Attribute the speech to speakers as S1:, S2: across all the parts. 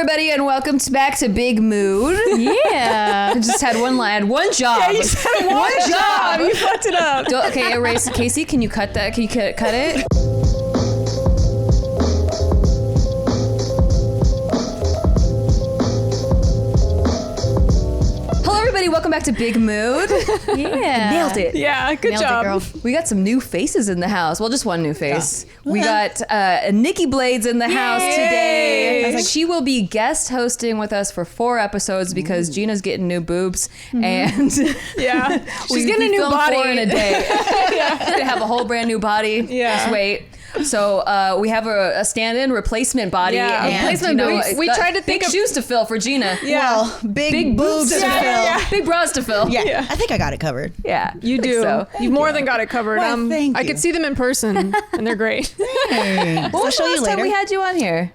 S1: everybody, and welcome back to Big Mood.
S2: Yeah.
S1: I just had one line, one job.
S3: Yeah, you said one job. You fucked it up.
S1: Okay, erase. Casey, can you cut that? Can you cut it? Hello, everybody. Welcome back to Big Mood.
S2: Yeah.
S1: Nailed it.
S3: Yeah, good
S2: Nailed it,
S3: job.
S2: girl.
S1: We got some new faces in the house. Well, just one new face. Yeah. We got Nikki Blades in the house today. She will be guest hosting with us for 4 episodes because Gina's getting new boobs. And
S3: Yeah, she's getting a new body
S1: 4 in a day. She's gonna have a whole brand new body.
S3: Yeah.
S1: Just wait. So we have a stand-in replacement body.
S3: Yeah,
S1: and,
S3: replacement boobs. We tried to think
S1: big
S3: of
S1: shoes to fill for Gina.
S3: Yeah.
S4: Well, big boobs to fill.
S3: Yeah.
S1: Big bras to fill.
S4: Yeah, I think I got it covered.
S1: Yeah,
S3: You
S1: I think
S3: do.
S1: so.
S3: You've more than got it covered.
S4: Well, thank
S3: I
S4: you.
S3: could see them in person, and they're great.
S1: What was the last time we had you on here?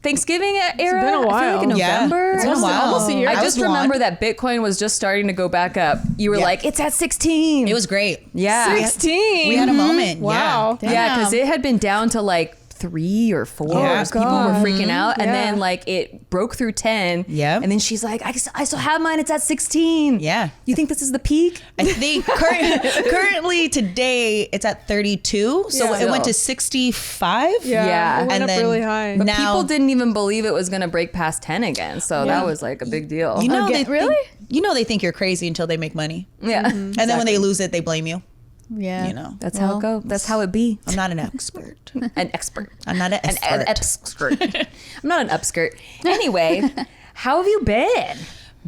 S1: Thanksgiving era?
S3: It's been a
S1: I feel
S3: while.
S1: like in
S4: Yeah.
S1: November.
S4: It's been a while.
S3: Almost a year.
S1: I
S4: I
S1: just
S4: was
S1: remember
S4: blonde.
S1: that Bitcoin was just starting to go back up. You were
S4: Yeah.
S1: like, it's at 16.
S4: It was great.
S1: Yeah.
S3: 16.
S4: We had a moment.
S3: Wow.
S4: Yeah.
S1: Yeah, because it had been down to like 3 or 4.
S4: Yeah.
S1: People were
S3: God.
S1: freaking out. And
S3: Yeah.
S1: then like it broke through 10.
S4: Yep.
S1: And then she's like, I still have mine. It's at 16.
S4: Yeah.
S1: You think this is the peak?
S4: I think currently today it's at 32. So
S3: Yeah.
S4: it went to 65.
S3: Yeah.
S1: Yeah.
S3: It went
S4: And
S3: up
S4: then
S3: really high.
S1: But
S4: Now-
S1: people didn't even believe it was going to break past 10 again. So that was like a big deal.
S4: You know,
S2: Okay,
S4: they
S2: really?
S4: they think you're crazy until they make money.
S1: Yeah.
S4: And then when they lose it, they blame you.
S2: Yeah.
S4: You know.
S1: That's how it goes. That's how it be.
S4: I'm not an expert.
S1: An expert.
S4: I'm not an
S1: An
S4: expert.
S1: upskirt. I'm not an upskirt. Anyway, how have you been?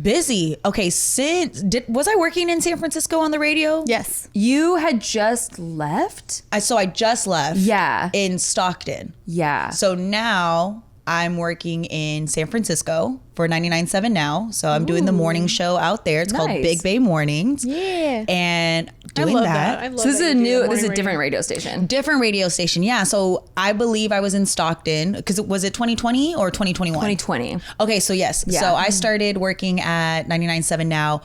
S4: Busy. Okay, was I working in San Francisco on the radio?
S2: Yes.
S1: You had just left?
S4: So I just left.
S1: Yeah.
S4: In Stockton.
S1: Yeah.
S4: So now I'm working in San Francisco for 99.7 now. So I'm doing the morning show out there. It's called
S1: Nice.
S4: Big Bay Mornings.
S2: Yeah.
S4: And
S3: I
S4: doing
S3: love
S4: that.
S3: that. I love
S1: So this
S3: that
S1: is
S3: you do that
S1: this is a
S3: morning
S1: different radio station.
S4: Different radio station. Yeah. So I believe I was in Stockton because was it 2020 or 2021?
S1: 2020.
S4: Okay. So yes.
S1: Yeah.
S4: So I started working at 99.7 now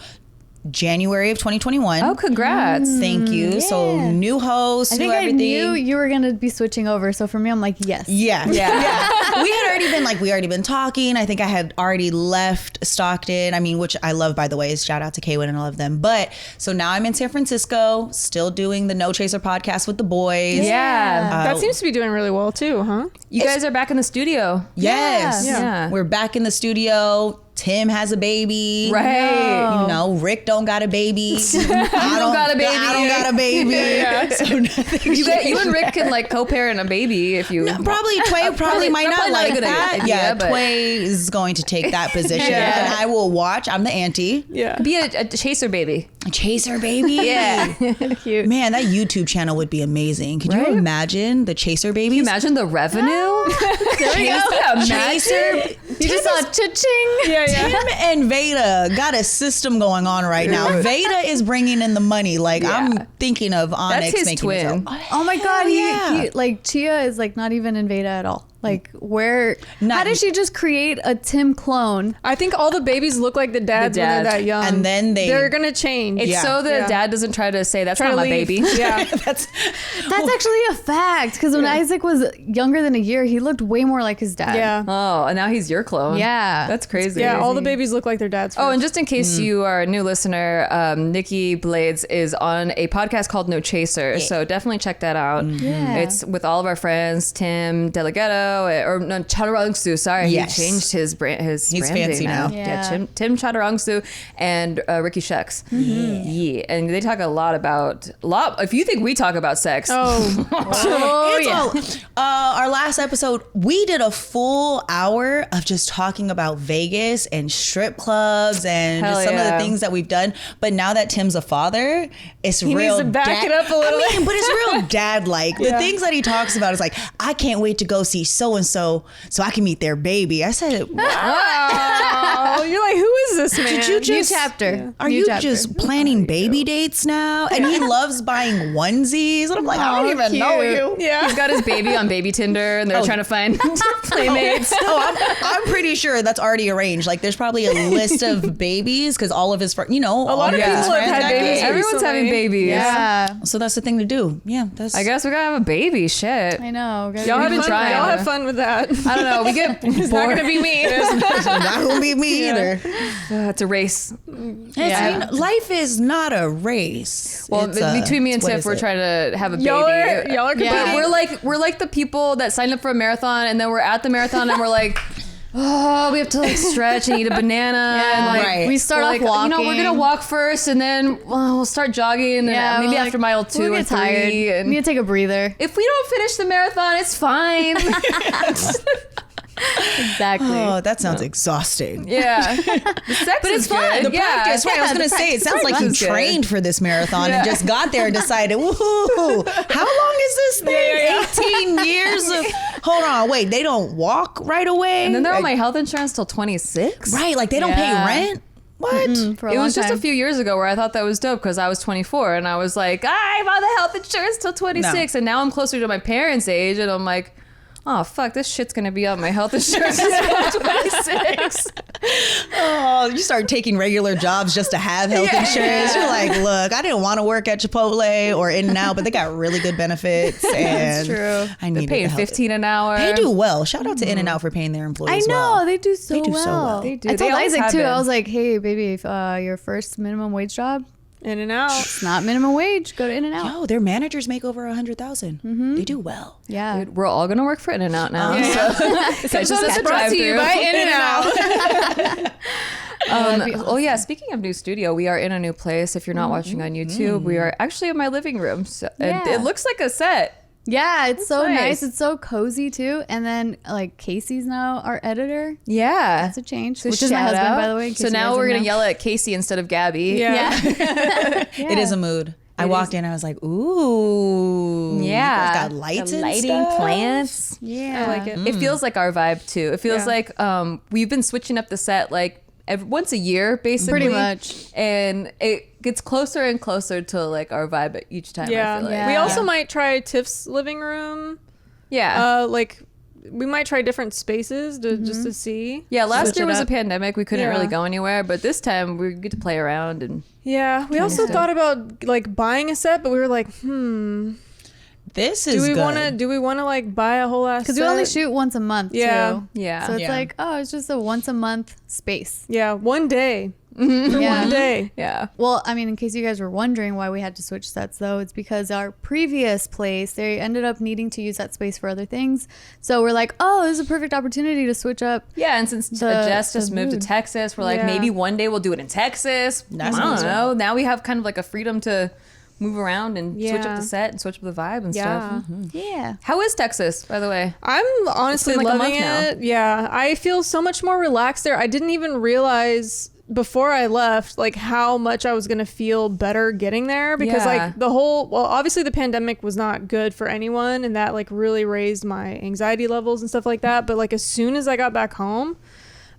S4: January of 2021.
S1: Oh, congrats.
S4: Thank you. So new host,
S2: I think
S4: new
S2: I
S4: everything.
S2: knew you were going to be switching over. So for me, I'm like, yes.
S4: Yeah.
S1: Yeah.
S4: We had already been talking. I think I had already left Stockton. I mean, which I love, by the way. Shout out to Kaywin and all of them. But so now I'm in San Francisco, still doing the No Chaser podcast with the boys.
S1: Yeah.
S3: That seems to be doing really well too, huh?
S1: You guys are back in the studio.
S4: Yes.
S1: Yeah.
S4: We're back in the studio. Tim has a baby.
S1: Right.
S4: You know, Rick don't got a baby. I don't
S1: got a baby.
S4: I don't got a baby. So nothing
S1: You and Rick can like co-parent a baby if you
S4: Probably Tway probably might not
S1: probably not a
S4: like
S1: good
S4: that.
S1: idea,
S4: Yeah,
S1: but-
S4: Tway is going to take that position.
S3: Yeah.
S4: And I will watch. I'm the auntie.
S3: Yeah.
S1: be a chaser baby.
S4: Chaser baby.
S1: Yeah.
S2: Cute.
S4: Man, that YouTube channel would be amazing. Could
S1: Right?
S4: you imagine the Chaser babies?
S1: Imagine the revenue.
S2: There we go.
S4: Chaser.
S2: You just saw cha-ching.
S3: Yeah, yeah.
S4: Tim and Veda got a system going on right now. Veda is bringing in the money. Like I'm thinking of Onyx
S1: That's his
S4: making
S1: twin.
S2: Oh my God.
S4: yeah.
S2: He, like, Chia is like not even in Veda at all. Like, where?
S4: Not-
S2: how did she just create a Tim clone?
S3: I think all the babies look like the dads when
S1: dad.
S3: they're that young.
S4: And then
S3: they're gonna change.
S1: It's
S4: Yeah.
S1: so the
S3: Yeah.
S1: dad doesn't try to say that's
S3: Try
S1: not
S3: to
S1: my
S3: leave.
S1: baby.
S3: Yeah.
S4: That's
S2: That's actually a fact. Because when Isaac was younger than a year, he looked way more like his dad.
S3: Yeah.
S1: Oh, and now he's your clone.
S2: Yeah.
S1: That's crazy.
S3: Yeah, all the babies look like their dads.
S1: Oh, and
S3: first.
S1: just in case you are a new listener, Nikki Blades is on a podcast called No Chaser. So definitely check that out.
S2: Yeah.
S1: It's with all of our friends, Tim Delgado, or no, Chaturangsu. Sorry,
S4: Yes.
S1: he changed his brand. He's
S4: fancy now.
S2: Yeah.
S1: Tim Chaturangsu and Ricky Shucks. Yeah, and they talk a lot about If you think we talk about sex,
S4: Our last episode, we did a full hour of just talking about Vegas and strip clubs and
S1: Hell
S4: just some of
S1: yeah.
S4: the things that we've done. But now that Tim's a father, it's
S3: He
S4: real.
S3: needs to back it up a little.
S4: I mean, but it's real dad-like. The things that he talks about is like, I can't wait to go see so and so I can meet their baby. I said,
S3: Oh, you're like, who is this man?
S4: Did you just
S2: New chapter.
S4: Are
S2: New
S4: you
S2: chapter.
S4: just planning baby dates now? And he loves buying onesies. And I'm like, I don't even
S2: cute.
S4: know you.
S3: Yeah.
S1: he's got his baby on Baby Tinder, and they're trying to find playmates.
S4: I'm pretty sure that's already arranged. Like, there's probably a list of babies because all of his friends,
S3: A lot of
S1: Yeah.
S3: people have had
S4: got
S3: babies.
S4: kids.
S1: Everyone's
S3: recently.
S1: having babies.
S2: Yeah.
S4: So that's the thing to do. Yeah, that's.
S1: I guess we gotta have a baby. Shit.
S2: I know.
S3: Y'all
S1: We've
S3: have
S1: been
S3: fun.
S1: trying.
S3: Y'all have fun with that.
S1: I don't know. We get
S3: It's not
S1: bored.
S3: gonna be me.
S4: Not gonna be me either.
S1: It's a race.
S4: Yeah. Life is not a race.
S1: Well,
S4: It's
S1: between me and
S4: what
S1: Tiff,
S4: is
S1: we're
S4: it?
S1: trying to have a baby.
S3: Y'all are competing.
S1: But we're like the people that signed up for a marathon, and then we're at the marathon, and we're like, oh, we have to like stretch and eat a banana. And like,
S4: Right.
S2: We start
S1: we're
S2: off
S1: like,
S2: walking.
S1: You know, we're gonna walk first, and then we'll start jogging, and
S2: Yeah,
S1: maybe
S2: we're
S1: after
S2: like,
S1: mile 2
S2: we'll
S1: or
S2: get
S1: 3.
S2: tired.
S1: And
S2: We need to take a breather.
S1: if we don't finish the marathon, it's fine.
S2: Exactly.
S4: Oh, that sounds exhausting.
S1: Yeah, the sex
S2: But
S1: is
S2: it's fun.
S1: good.
S4: The practice, right? I was
S2: the
S4: gonna say, it sounds like you
S1: practice is good.
S4: trained for this marathon and
S1: Yeah.
S4: just got there and decided, woohoo, how long is this thing? 18 years of, hold on, wait, they don't walk right away?
S1: And then they're on
S4: Like,
S1: my health insurance till 26.
S4: right, like they don't
S1: Yeah.
S4: pay rent? What?
S2: For a
S1: It
S2: long
S1: was just a
S2: time.
S1: few years ago where I thought that was dope because I was 24 and I was like, I'm on the health insurance till 26.
S4: No.
S1: And now I'm closer to my parents' age and I'm like, oh, fuck, this shit's going to be on my health insurance until 26.
S4: Oh, you start taking regular jobs just to have health insurance. You're like, look, I didn't want to work at Chipotle or In-N-Out, but they got really good benefits. And
S2: true.
S4: I
S1: They're
S4: need
S1: paying $15 an hour.
S4: They do well. Shout out to In-N-Out for paying their
S2: I
S4: employees
S2: know
S4: well.
S2: they do so
S4: They do
S2: well.
S4: so well.
S1: They do.
S2: I
S1: They
S2: told
S1: always
S2: Isaac
S1: have
S2: too.
S1: been.
S2: I was like, "Hey, baby, if your first minimum wage job,
S3: In and out.
S2: it's not minimum wage. Go to In-N-Out."
S4: Yo, their managers make over 100,000. They do well.
S2: Yeah.
S1: Dude, we're all going to work for In-N-Out now.
S3: This episode is
S1: a
S3: brought to you
S1: drive-thru.
S3: by In and Out.
S2: That'd be
S1: Oh yeah, speaking of new studio, we are in a new place. If you're not watching on YouTube, we are actually in my living room. So
S2: Yeah.
S1: it looks like a set.
S2: Yeah, it's so
S1: nice.
S2: nice. It's so cozy too. And then like Casey's now our editor.
S1: Yeah.
S2: That's a change.
S1: So
S2: which is my
S1: shout
S2: husband,
S1: out.
S2: by the way. in
S1: So
S2: case you
S1: now
S2: guys
S1: we're
S2: didn't
S1: gonna
S2: know.
S1: yell at Casey instead of Gabby.
S3: Yeah.
S4: It is a mood. I walked in, I was like, ooh.
S1: Yeah.
S4: You guys got lights
S1: The
S4: and
S1: lighting,
S4: stuff?
S1: plants.
S2: Yeah.
S3: I like it.
S1: It feels like our vibe too. It feels
S3: Yeah.
S1: like we've been switching up the set like once a year, basically.
S2: Pretty much.
S1: And it gets closer and closer to like our vibe each time.
S3: Yeah.
S1: I feel like.
S2: Yeah.
S3: We also might try Tiff's living room.
S1: Yeah.
S3: Like we might try different spaces to just to see.
S1: Yeah, last
S3: Switch
S1: year
S3: it
S1: was a
S3: up.
S1: pandemic. We couldn't
S3: Yeah.
S1: really go anywhere, but this time we get to play around and
S3: Yeah. We also thought about like buying a set, but we were like,
S4: This is
S3: do we
S4: good.
S3: want to like buy a whole ass
S2: Because
S3: set?
S2: we only shoot once a month.
S3: Yeah.
S2: Too.
S1: Yeah.
S2: So it's
S4: Yeah.
S2: like, oh, it's just a once a month space.
S3: Yeah, one day. For
S2: Yeah.
S3: one day.
S1: yeah.
S2: Well, I mean, in case you guys were wondering why we had to switch sets, though, it's because our previous place, they ended up needing to use that space for other things. So we're like, oh, this is a perfect opportunity to switch up.
S1: Yeah, and since Jess just moved to
S2: mood.
S1: Texas, we're like,
S3: Yeah.
S1: maybe one day we'll do it in Texas.
S4: That
S1: I don't
S4: sounds
S1: know. Now we have kind of like a freedom to move around and switch up
S3: Yeah.
S1: the set and switch up the vibe and
S3: Yeah.
S1: stuff.
S2: Yeah.
S1: How is Texas, by the way?
S3: I'm honestly
S1: been like a
S3: loving
S1: month
S3: it. Yeah, I feel so much more relaxed there. I didn't even realize before I left like how much I was going to feel better getting there because
S1: Yeah.
S3: like well, obviously the pandemic was not good for anyone and that like really raised my anxiety levels and stuff like that, but like as soon as I got back home,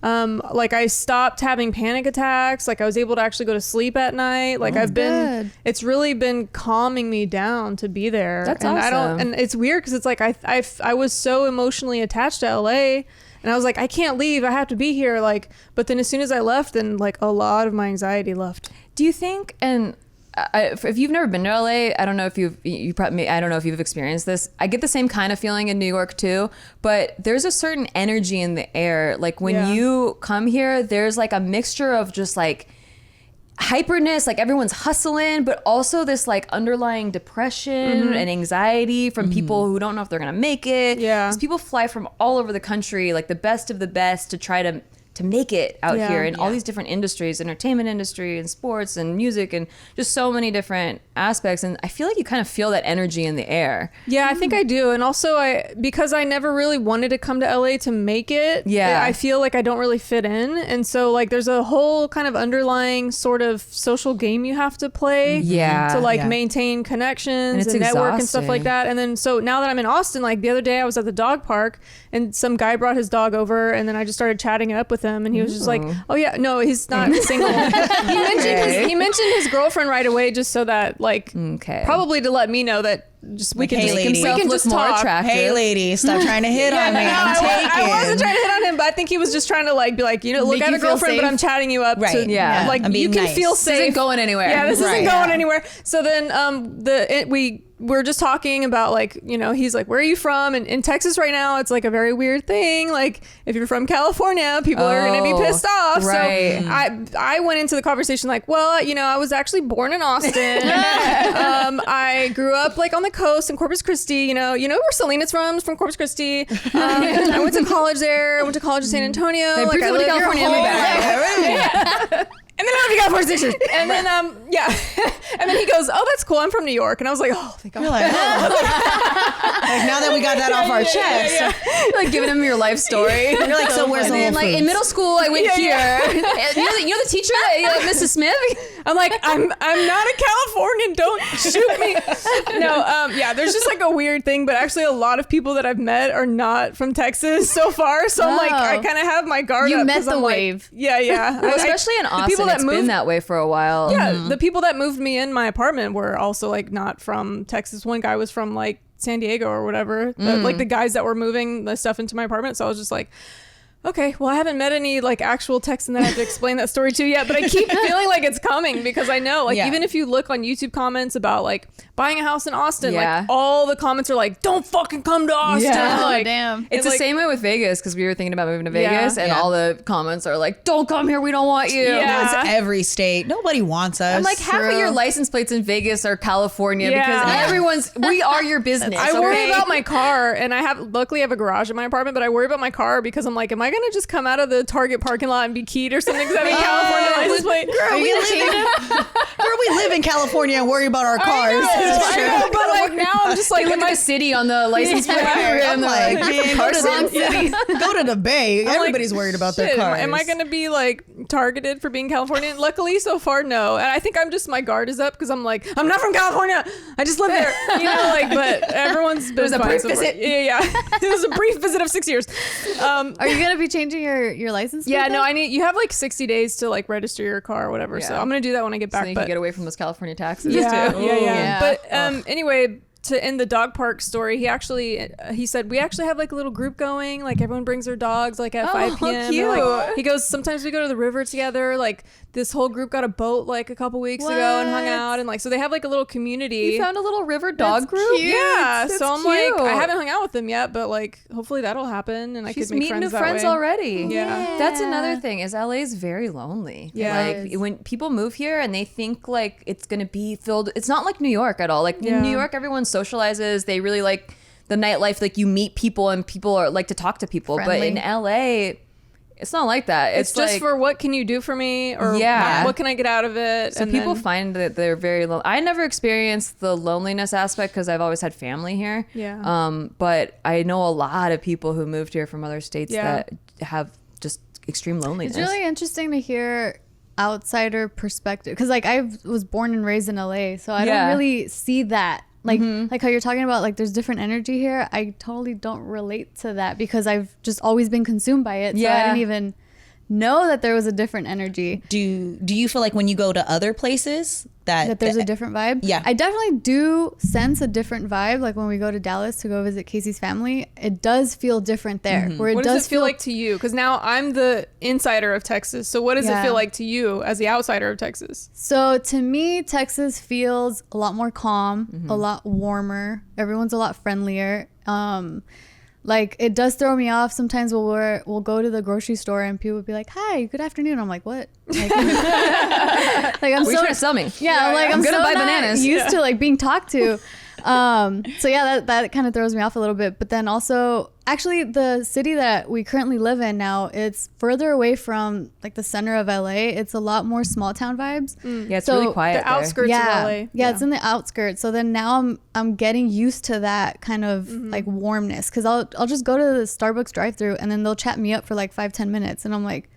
S3: like I stopped having panic attacks. Like I was able to actually go to sleep at night. Like
S2: good.
S3: it's really been calming me down to be there.
S1: That's
S3: and I
S1: awesome.
S3: don't, and it's weird because it's like I was so emotionally attached to LA, and I was like, I can't leave. I have to be here. Like, but then as soon as I left, then like a lot of my anxiety left.
S1: Do you think, and if you've never been to LA, I don't know if you probably, I don't know if you've experienced this. I get the same kind of feeling in New York too, but there's a certain energy in the air. Like when
S3: Yeah.
S1: you come here, there's like a mixture of just like hyperness, like everyone's hustling, but also this like underlying depression and anxiety from people who don't know if they're gonna make it.
S3: Yeah.
S1: 'Cause people fly from all over the country, like the best of the best, to try to make it out
S3: Yeah.
S1: here in all these different industries, entertainment industry and sports and music and just so many different aspects. And I feel like you kind of feel that energy in the air.
S3: Yeah, I think I do. And also because I never really wanted to come to LA to make it.
S1: Yeah.
S3: I feel like I don't really fit in. And so like there's a whole kind of underlying sort of social game you have to play.
S1: Yeah.
S3: To like
S4: Yeah.
S3: maintain connections
S1: And it's
S3: and network and stuff
S1: exhausting.
S3: like that. And then so now that I'm in Austin, like the other day I was at the dog park and some guy brought his dog over and then I just started chatting up with him and he was just like, oh yeah, no, he's not single. He mentioned his girlfriend right away just so that like
S1: Okay.
S3: probably to let me know that just we
S4: Like,
S3: can
S4: hey,
S3: just,
S4: lady.
S3: we
S1: Himself
S3: can
S1: look
S3: just
S1: more
S3: talk.
S1: attractive.
S4: Hey, lady, stop trying to hit on me. I'm taking.
S3: I wasn't trying to hit on him, but I think he was just trying to like be like, you know, look,
S2: Make
S3: I have
S2: you
S3: a
S2: feel
S3: girlfriend, but
S2: safe.
S3: I'm chatting you up.
S4: Right.
S3: To,
S1: Yeah.
S3: Like
S4: I'm
S3: you
S4: being
S3: can
S4: nice.
S3: feel
S1: This
S3: safe.
S1: isn't going anywhere.
S3: Yeah, this
S4: Right.
S3: isn't going
S4: Yeah.
S3: anywhere. So then we we're just talking about like, you know, he's like, where are you from? And in Texas right now, it's like a very weird thing. Like if you're from California, people are going to be pissed off.
S1: Right.
S3: So I went into the conversation like, well, you know, I was actually born in Austin. I grew up like on the coast in Corpus Christi, you know where Selena's from Corpus Christi. I went to college there. I went to college in San Antonio.
S1: They
S3: Like, I
S1: went to
S3: lived
S1: California.
S3: and then I got 46 years. And then and then he goes, oh, that's cool. I'm from New York. And I was like, oh, thank God.
S4: You're like, oh. Like, now that we got that off our chest.
S1: You're like giving him your life story.
S4: You're like, so where's the Whole
S1: like
S4: Foods?
S1: in middle school, I went here. You know the teacher, Mrs. Smith.
S3: I'm like, I'm not a Californian. Don't shoot me. No, there's just like a weird thing, but actually a lot of people that I've met are not from Texas so far. So I'm like, I kind of have my guard
S2: You
S3: up.
S2: met
S3: 'cause
S2: the
S3: I'm like,
S2: wave.
S3: Yeah.
S1: Well, especially in Austin, it's been that way for a while.
S3: Yeah, the people that moved me in my apartment were also like not from Texas. One guy was from like San Diego or whatever. Like the guys that were moving the stuff into my apartment. So I was just like, okay, well, I haven't met any like actual Texan that I have to explain that story to yet, but I keep feeling like it's coming because I know, like, even if you look on YouTube comments about like buying a house in Austin, like all the comments are like, don't fucking come to Austin.
S2: Yeah.
S3: Like,
S2: Damn.
S1: It's the same way with Vegas because we were thinking about moving to Vegas and all the comments are like, don't come here, we don't want you.
S3: Yeah.
S4: It's every state. Nobody wants us.
S1: I'm like, half of your license plates in Vegas are California because we are your business.
S3: I worry about my car, and luckily I have a garage in my apartment, but I worry about my car because I'm like, am I gonna just come out of the Target parking lot and be keyed or something? Because I have a California license plate.
S4: Girl, we live in California and worry about our cars.
S3: I know, but like now I'm just like,
S1: look at the city on the license plate.
S4: I'm like, man, go to the Bay.
S3: I'm
S4: Everybody's
S3: like,
S4: worried about their
S3: shit,
S4: cars.
S3: Am I going to be like targeted for being Californian? Luckily, so far, no. And I think my guard is up because I'm like, I'm not from California. I just live there. You know, like, but everyone's been
S1: a brief visit.
S3: Yeah. It was a brief visit of 6 years.
S2: Are you gonna be changing your license?
S3: Yeah,
S2: plate
S3: no,
S2: then?
S3: you have like 60 days to like register your car or whatever. So I'm going to do that when I get back.
S1: So you can get away from those California taxes too.
S3: Yeah. But anyway, to end the dog park story, he said we actually have like a little group going, like everyone brings their dogs like at 5 p.m.
S1: Cute.
S3: Like, he goes, sometimes we go to the river together. Like this whole group got a boat like a couple weeks ago and hung out, and like so they have like a little community.
S1: You found a little river dog group?
S3: Yeah,
S1: That's
S3: so I'm
S1: cute.
S3: like, I haven't hung out with them yet, but like hopefully that'll happen, and
S1: She's
S3: I could make
S1: meeting new
S3: that
S1: friends
S3: way.
S1: already.
S3: Yeah.
S1: That's another thing is LA is very lonely.
S3: Yeah.
S1: Like when people move here and they think like it's going to be filled. It's not like New York at all. Like in New York, everyone socializes. They really like the nightlife. Like you meet people and people are like to talk to people.
S2: Friendly.
S1: But in LA, it's not like that.
S3: It's just
S1: like,
S3: for what can you do for me, or what can I get out of it?
S1: So
S3: and
S1: people
S3: then,
S1: find that they're very lonely. I never experienced the loneliness aspect because I've always had family here.
S3: Yeah.
S1: But I know a lot of people who moved here from other states that have just extreme loneliness.
S2: It's really interesting to hear outsider perspective because like I was born and raised in LA, so I don't really see that. Like like how you're talking about like there's different energy here. I totally don't relate to that because I've just always been consumed by it. So I didn't even know that there was a different energy.
S4: Do you feel like when you go to other places that
S2: there's a different vibe?
S4: Yeah.
S2: I definitely do sense a different vibe. Like when we go to Dallas to go visit Casey's family, it does feel different there. Where
S3: what does it feel like to you? Because now I'm the insider of Texas. So what does it feel like to you as the outsider of Texas?
S2: So to me, Texas feels a lot more calm, a lot warmer. Everyone's a lot friendlier. Like it does throw me off sometimes. We'll go to the grocery store and people will be like, "Hi, good afternoon." I'm like, "What?" Like, I'm
S1: What are you trying to sell me?
S2: Yeah, like I'm
S1: gonna
S2: so
S1: buy
S2: not
S1: bananas.
S2: used to like being talked to. So yeah, that kind of throws me off a little bit. But then also, actually, the city that we currently live in now, it's further away from like the center of LA. It's a lot more small town vibes.
S1: Yeah, it's really quiet.
S3: The outskirts of LA.
S2: Yeah, it's in the outskirts. So then now I'm getting used to that kind of like warmness because I'll just go to the Starbucks drive-through and then they'll chat me up for like 5-10 minutes and I'm like,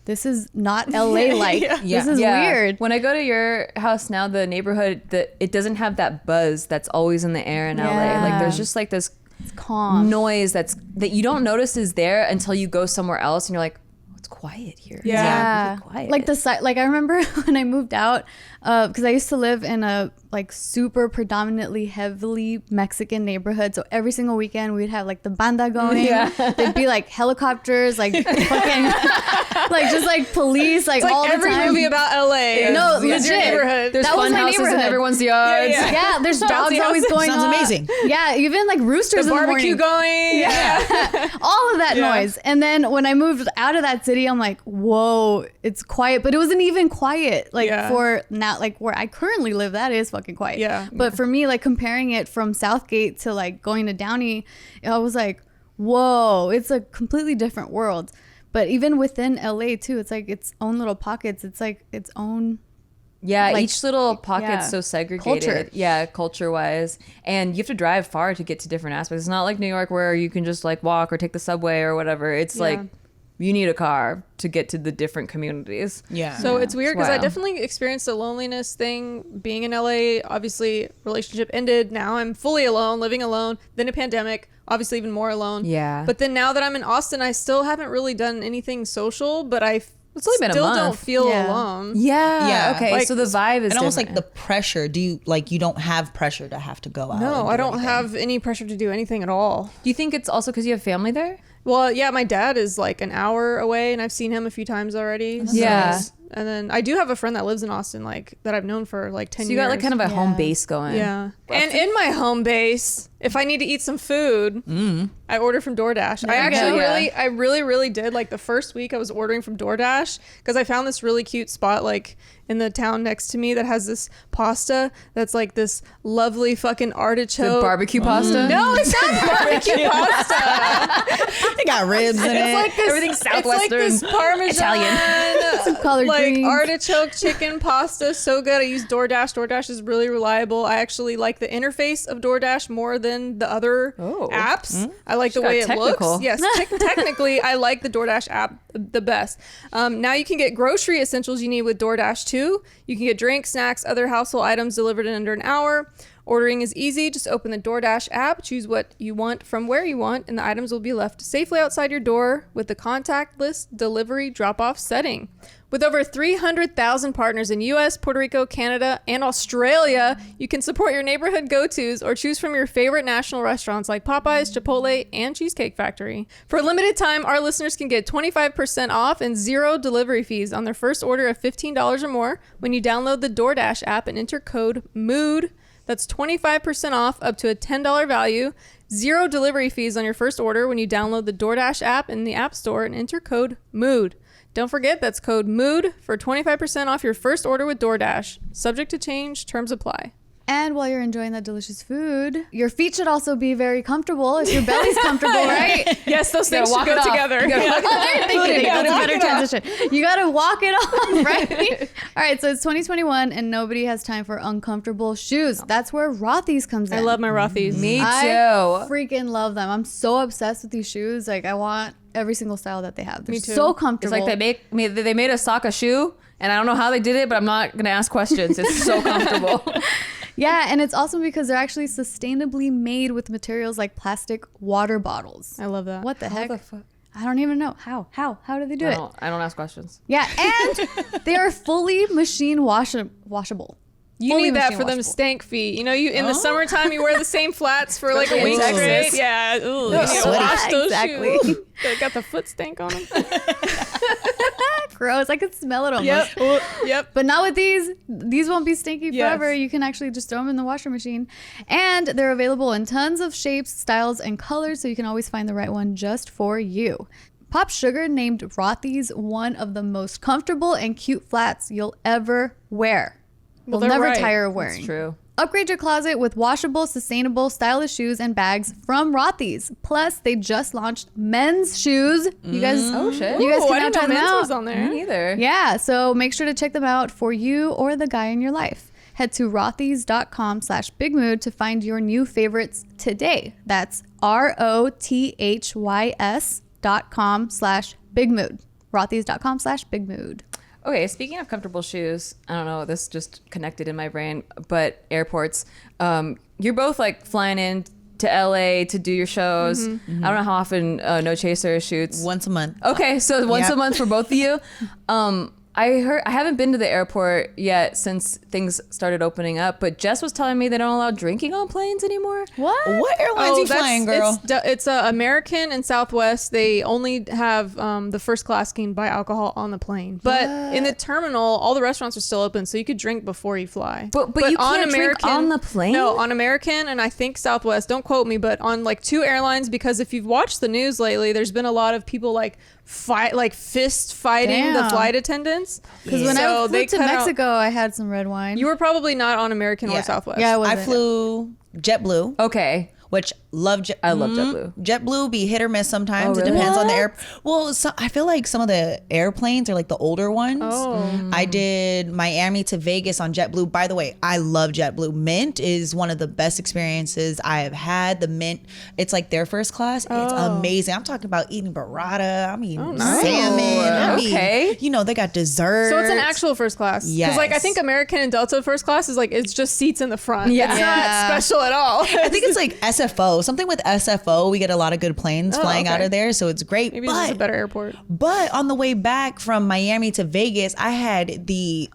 S2: this is not LA like. This is weird.
S1: When I go to your house now, the neighborhood, it doesn't have that buzz that's always in the air in LA. Like there's just like this
S2: Calm
S1: noise that you don't notice is there until you go somewhere else and you're like, oh, it's quiet here.
S2: Yeah.
S1: It's really quiet.
S2: Like the site, like I remember when I moved out, because I used to live in a like super predominantly heavily Mexican neighborhood. So every single weekend we'd have like the banda going. There'd be like helicopters, like fucking, like just like police, like
S3: It's
S2: all
S3: like
S2: the
S3: every
S2: time.
S3: movie about LA.
S2: No,
S3: is your
S2: legit.
S3: neighborhood.
S1: There's
S2: That was
S1: fun
S2: my
S1: houses in
S2: neighborhood.
S1: everyone's yards.
S3: Yeah,
S2: Yeah, there's dogs
S3: Bouncy
S2: always
S3: houses.
S2: going
S4: Sounds
S2: on.
S4: amazing.
S2: Yeah, even like roosters
S3: The
S2: in the
S3: barbecue
S2: morning.
S3: going. Yeah.
S2: All of that
S3: Yeah.
S2: noise. And then when I moved out of that city, I'm like, whoa, it's quiet. But it wasn't even quiet. Like
S3: Yeah.
S2: for now, like where I currently live, that is fucking quiet.
S3: Yeah.
S2: But for me, like comparing it from Southgate to like going to Downey, I was like, whoa, it's a completely different world. But even within LA too, it's like its own little pockets. It's like its own.
S1: Yeah,
S2: Like,
S1: each little pocket's
S2: yeah.
S1: so segregated.
S2: Culture.
S1: Yeah, culture-wise. And you have to drive far to get to different aspects. It's not like New York where you can just like walk or take the subway or whatever. It's like you need a car to get to the different communities.
S4: Yeah.
S3: So it's weird because I
S1: Wow.
S3: definitely experienced a loneliness thing being in LA. Obviously, relationship ended. Now I'm fully alone, living alone. Then a pandemic, obviously even more alone.
S1: Yeah.
S3: But then now that I'm in Austin, I still haven't really done anything social, but I
S1: It's only been a
S3: still
S1: month.
S3: don't feel
S2: Yeah.
S3: alone.
S1: Yeah.
S4: Yeah.
S1: Okay.
S3: Like-
S1: so the vibe is
S4: and almost like
S1: different.
S4: the pressure. Do you like you don't have pressure to have to go out?
S3: No,
S4: and
S3: I
S4: do
S3: don't
S4: anything?
S3: have any pressure to do anything at all.
S1: Do you think it's also because you have family there?
S3: Well, yeah, my dad is like an hour away, and I've seen him a few times already. So
S1: Yeah.
S3: it's- And then I do have a friend that lives in Austin, like that I've known for like 10
S1: So you
S3: years.
S1: got like kind of a home base going.
S3: Yeah. And in my home base, if I need to eat some food, I order from DoorDash. I actually
S1: Yeah.
S3: really did. Like the first week I was ordering from DoorDash because I found this really cute spot like in the town next to me that has this pasta that's like this lovely fucking
S1: The
S3: artichoke.
S1: barbecue pasta?
S3: No, it's not barbecue pasta.
S4: They got ribs in it.
S3: It's like this,
S1: Everything's
S3: It's like
S1: Southwestern,
S3: this Parmesan,
S2: Some collard
S3: like
S2: greens.
S3: artichoke chicken pasta. So good. I use DoorDash. DoorDash is really reliable. I actually like the interface of DoorDash more than the other apps. I like the
S1: got
S3: way it
S1: technical.
S3: looks. Yes, technically, I like the DoorDash app the best. Now you can get grocery essentials you need with DoorDash too. You can get drinks, snacks, other household items delivered in under an hour. Ordering is easy. Just open the DoorDash app, choose what you want from where you want, and the items will be left safely outside your door with the contactless delivery drop-off setting. With over 300,000 partners in US, Puerto Rico, Canada, and Australia, you can support your neighborhood go-tos or choose from your favorite national restaurants like Popeyes, Chipotle, and Cheesecake Factory. For a limited time, our listeners can get 25% off and 0 delivery fees on their first order of $15 or more when you download the DoorDash app and enter code MOOD. That's 25% off up to a $10 value. 0 delivery fees on your first order when you download the DoorDash app in the App Store and enter code MOOD. Don't forget, that's code MOOD for 25% off your first order with DoorDash. Subject to change, terms apply.
S2: And while you're enjoying that delicious food, your feet should also be very comfortable if your belly's comfortable, right?
S3: Yes, those things should
S1: walk
S3: go
S1: it off.
S3: together.
S1: You gotta walk it off.
S2: Thank you. That's a
S3: walk
S2: better
S3: it off.
S2: transition. You gotta walk it off, right? All right, so it's 2021 and nobody has time for uncomfortable shoes. That's where Rothy's comes in.
S3: I love my Rothy's.
S1: Me too.
S2: I freaking love them. I'm so obsessed with these shoes. Like I want every single style that they have. They're
S3: Me too.
S2: so
S1: It's
S2: comfortable.
S1: like they made a sock a shoe, and I don't know how they did it, but I'm not gonna ask questions. It's so comfortable.
S2: Yeah, and it's awesome because they're actually sustainably made with materials like plastic water bottles.
S3: I love that.
S2: What the heck?
S1: the fuck?
S2: I don't even know. How do they do it?
S1: I don't ask questions.
S2: Yeah, and they are fully machine washable.
S3: You
S2: Fully
S3: need that
S2: machine
S3: for them
S2: washable.
S3: stank feet. You know, you in the summertime you wear the same flats for like a week
S4: Texas.
S3: straight. Yeah, ooh, you need to
S4: sweaty.
S3: wash those
S2: Exactly.
S3: shoes. They got the foot stank on them.
S2: Gross. I could smell it almost.
S3: Yep, yep.
S2: But not with these. These won't be stinky
S3: Yes.
S2: forever. You can actually just throw them in the washer machine. And they're available in tons of shapes, styles, and colors, so you can always find the right one just for you. Pop Sugar named Rothy's one of the most comfortable and cute flats you'll ever wear.
S3: Well,
S2: You'll
S3: they're
S2: never
S3: right.
S2: tire of wearing.
S1: It's true.
S2: Upgrade your closet with washable, sustainable, stylish shoes and bags from Rothy's. Plus, they just launched men's shoes. You guys,
S1: Oh, shit.
S2: You guys
S3: Ooh,
S2: can
S3: I
S2: now
S3: didn't know
S2: try them
S3: men's
S2: out.
S3: was on there.
S1: Me neither.
S2: Yeah, so make sure to check them out for you or the guy in your life. Head to rothys.com/bigmood to find your new favorites today. That's rothys.com/bigmood. rothys.com/bigmood.
S1: Okay, speaking of comfortable shoes, I don't know, this just connected in my brain, but airports, you're both like flying in to LA to do your shows. I don't know how often No Chaser shoots.
S4: Once a month.
S1: Okay, so once
S4: Yep.
S1: a month for both of you. I haven't been to the airport yet since things started opening up, but Jess was telling me they don't allow drinking on planes anymore.
S4: What airlines you flying, girl?
S3: It's American and Southwest. They only have the first class can buy alcohol on the plane, but in the terminal, all the restaurants are still open, so you could drink before you fly.
S1: But you can't drink on the plane?
S3: No, on American and I think Southwest. Don't quote me, but on like 2 airlines, because if you've watched the news lately, there's been a lot of people like fist fighting the flight attendants.
S2: Because when I flew to Mexico, I had some red wine.
S3: You were probably not on American or Southwest.
S2: Yeah, I wasn't.
S4: I flew JetBlue.
S1: Okay.
S4: Which I love JetBlue. JetBlue be hit or miss sometimes. It depends on the air. Well, I feel like some of the airplanes are like the older ones. I did Miami to Vegas on JetBlue. By the way, I love JetBlue. Mint is one of the best experiences I have had. The Mint, it's like their first class. It's amazing. I'm talking about eating burrata. I'm eating salmon. They got dessert.
S3: So it's an actual first class.
S4: Yes.
S3: Because like I think American and Delta first class is like it's just seats in the front. Yeah. It's not special at all.
S4: I think it's like SFO. Something with SFO, we get a lot lot of good planes flying out of there, so it's great.
S3: Maybe it's a better airport.
S4: But on the way back from Miami to Vegas, I had the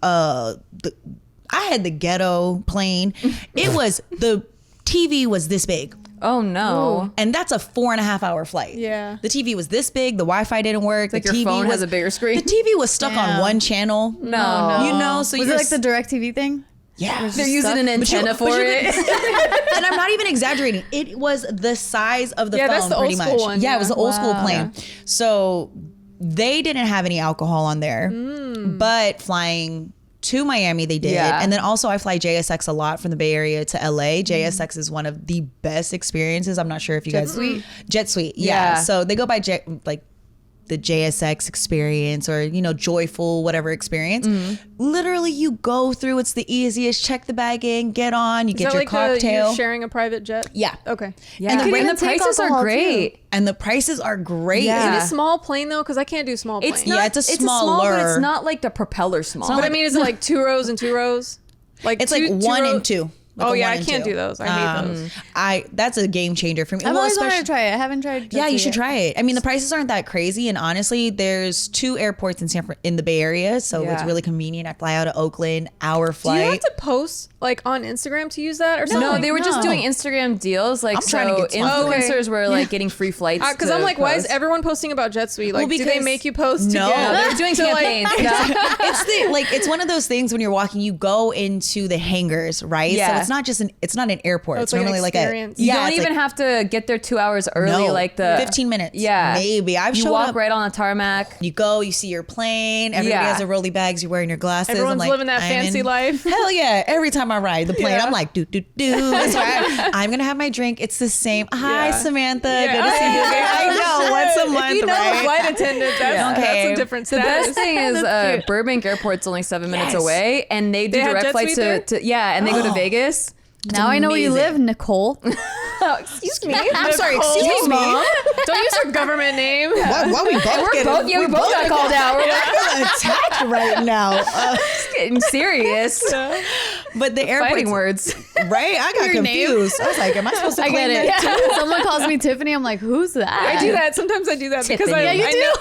S4: ghetto plane. It was the TV was this big.
S1: Oh no!
S4: Ooh. And that's a 4.5 hour flight.
S3: Yeah.
S4: The TV was this big. The Wi-Fi didn't work.
S1: Like
S4: the
S1: your
S4: TV
S1: phone has a bigger screen.
S4: The TV was stuck on one channel.
S1: No.
S4: You know, so
S2: was it like the DirecTV thing?
S4: Yeah,
S1: they're using an antenna for it.
S4: And I'm not even exaggerating. It was the size of the phone,
S3: that's the
S4: pretty
S3: old school
S4: much.
S3: one,
S4: yeah, it was the old school plane.
S1: Yeah.
S4: So they didn't have any alcohol on there, but flying to Miami they did.
S1: Yeah.
S4: And then also I fly JSX a lot from the Bay Area to LA. JSX is one of the best experiences. I'm not sure if you guys Jet Suite. Yeah. So they go by the JSX experience, or joyful whatever experience. Literally you go through, it's the easiest. Check the bag in, get on, you get your cocktail.
S3: You're sharing a private jet?
S4: Yeah.
S3: Okay.
S1: Yeah. And the prices are great.
S4: And the prices are great.
S1: Yeah.
S3: Is it a small plane though? Because I can't do small planes.
S4: It's a smaller.
S1: But it's not like the propeller small.
S3: But I mean, is it like 2 rows and 2 rows? Like
S4: it's like one and two. Like
S3: I can't do those. I hate those.
S4: That's a game changer for me.
S2: I've always wanted to try it. I haven't tried.
S4: Yeah, you should try it. I mean, the prices aren't that crazy, and honestly, there's 2 airports in the Bay Area, so it's really convenient. I fly out of Oakland, hour flight.
S3: Do you have to post like on Instagram to use that or something?
S1: No, they were just doing Instagram deals. Like,
S4: trying to get
S1: influencers were like getting free flights.
S3: Because I'm like, why is everyone posting about Jet Suite? Like, do they make you post?
S4: No,
S1: they're doing campaigns.
S4: It's one of those things when you're walking, you go into the hangars, right?
S1: Yeah.
S4: So it's not an airport.
S3: Oh,
S4: it's
S3: like
S4: normally
S3: an
S4: like
S3: experience.
S1: You don't even have to get there 2 hours early.
S4: No,
S1: like the
S4: 15 minutes.
S1: Yeah,
S4: maybe.
S1: You walk right on the tarmac.
S4: You go, you see your plane. Everybody has their rolly bags. You're wearing your glasses.
S3: Everyone's
S4: I'm like,
S3: living that fancy life.
S4: Hell yeah! Every time I ride the plane, I'm like, do. That's why I'm gonna have my drink. It's the same. Hi, Samantha. Good to see you again. I know. Once a month,
S3: If you know
S4: right?
S3: a flight attendant, that's a different
S1: The
S3: status.
S1: best thing is Burbank Airport's only 7 minutes away, and they do
S3: have
S1: direct
S3: Jet
S1: flights
S3: Suite
S1: to and they go to Vegas.
S2: Now I know where you live, Nicole.
S1: Excuse me.
S4: I'm sorry. Excuse me.
S3: Don't use her government name.
S4: Why we both
S1: we both got called out. We're like,
S4: attacked right now.
S1: it's getting serious.
S4: But the airports,
S1: Fighting words.
S4: right? I got confused. I was like, am I supposed to claim
S2: get it.
S4: that?
S2: Someone calls me Tiffany. I'm like, who's that?
S3: I do that. Sometimes I do that because
S1: Tiffany.
S3: I,
S1: Yeah, you
S3: I
S1: do.
S3: know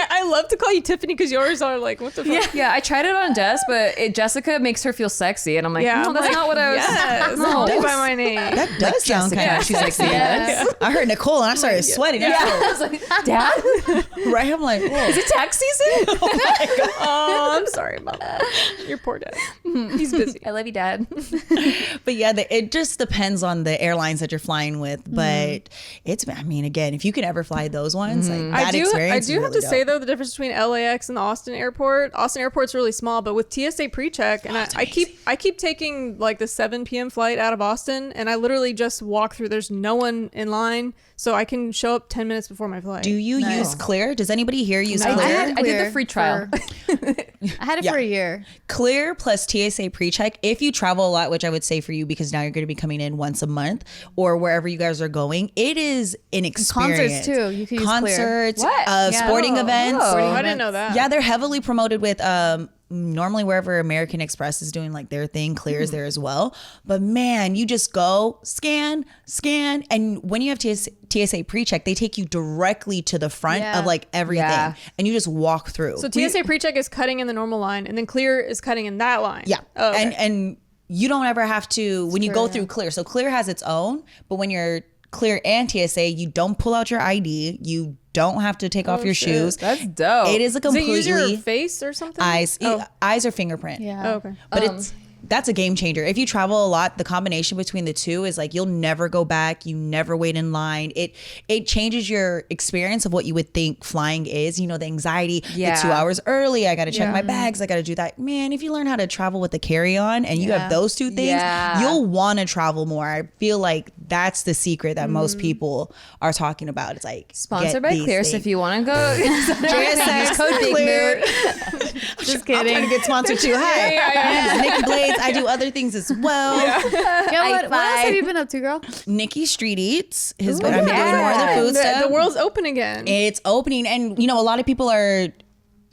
S3: I love to call you Tiffany because yours are like, what the fuck?
S1: Yeah, I tried it on Jess, but Jessica makes her feel sexy, and I'm like, no,
S3: I'm
S1: that's
S3: like,
S1: not what I was.
S3: Yes,
S1: No.
S3: don't by my name.
S4: That does sound
S1: Jessica.
S4: kind of.
S1: She's like, yes.
S4: I heard Nicole and I started sweating.
S1: Yeah. I was like, Dad,
S4: Right? I'm like, whoa.
S1: is it tax season?
S3: Oh, I'm sorry, Mama. Your poor dad. He's busy.
S1: I love you, Dad.
S4: But yeah, it just depends on the airlines that you're flying with. But again, if you can ever fly those ones, like that experience.
S3: I do have to say though, the difference between LAX and the Austin airport. Austin airport's really small, but with TSA pre-check, and I keep taking like the 7 p.m. flight out of Austin, and I literally just walk through. There's no one in line, so I can show up 10 minutes before my flight.
S4: Do you use Clear? Does anybody here use
S1: I
S4: Clear?
S1: did the free trial.
S2: I had it for a year.
S4: Clear plus TSA pre-check. If you travel a lot, which I would say for you because now you're going to be coming in once a month or wherever you guys are going, it is an experience.
S2: Concerts too. You can use Clear.
S4: Concerts,
S1: What?
S4: sporting events.
S3: I didn't know that.
S4: Yeah, they're heavily promoted with normally wherever American Express is doing like their thing, Clear is there as well. But man, you just go scan. And when you have TSA pre-check, they take you directly to the front of like everything.
S1: Yeah.
S4: And you just walk through.
S3: So TSA pre-check is cutting in the normal line, and then Clear is cutting in that line.
S4: Yeah.
S3: Oh, okay.
S4: And you don't ever have to, when you go through Clear. So Clear has its own, but when you're Clear and TSA, you don't pull out your ID. You don't have to take off your shoes.
S1: That's dope.
S4: It is a completely
S3: Does it use your face or something?
S4: eyes or fingerprint.
S2: Yeah.
S3: Oh, okay.
S4: But that's a game changer. If you travel a lot, the combination between the two is like you'll never go back. You never wait in line. It changes your experience of what you would think flying is. You know, the anxiety, the 2 hours early, I got to check my bags, I got to do that. Man, if you learn how to travel with the carry-on and you have those two things, you'll want to travel more. I feel like that's the secret that most people are talking about. It's like
S1: Sponsored by Clear, so if you want to go, use code Big Mood.
S2: Just kidding.
S4: I'm trying to get sponsored too. Hi, Nikki Blades. I do other things as well.
S2: What else have you been up to, girl?
S4: Nikki Street Eats has been. I've been doing more of the food stuff.
S3: The world's open again.
S4: It's opening, and you know, a lot of people are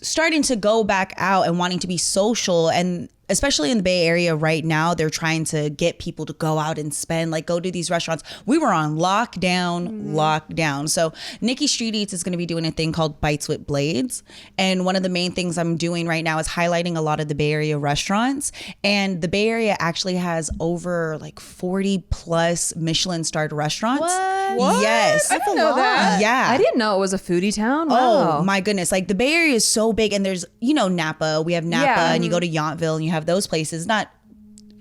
S4: starting to go back out and wanting to be social, and especially in the Bay Area right now, they're trying to get people to go out and spend, like go to these restaurants. We were on lockdown. So Nikki Street Eats is going to be doing a thing called Bites with Blades. And one of the main things I'm doing right now is highlighting a lot of the Bay Area restaurants. And the Bay Area actually has over like 40 plus Michelin starred restaurants.
S2: What?
S4: Yes.
S3: I didn't know that.
S4: Yeah.
S1: I didn't know it was a foodie town. Wow.
S4: Oh my goodness. Like the Bay Area is so big, and there's, you know, Napa, we have Napa, and you go to Yountville and you have those places, not,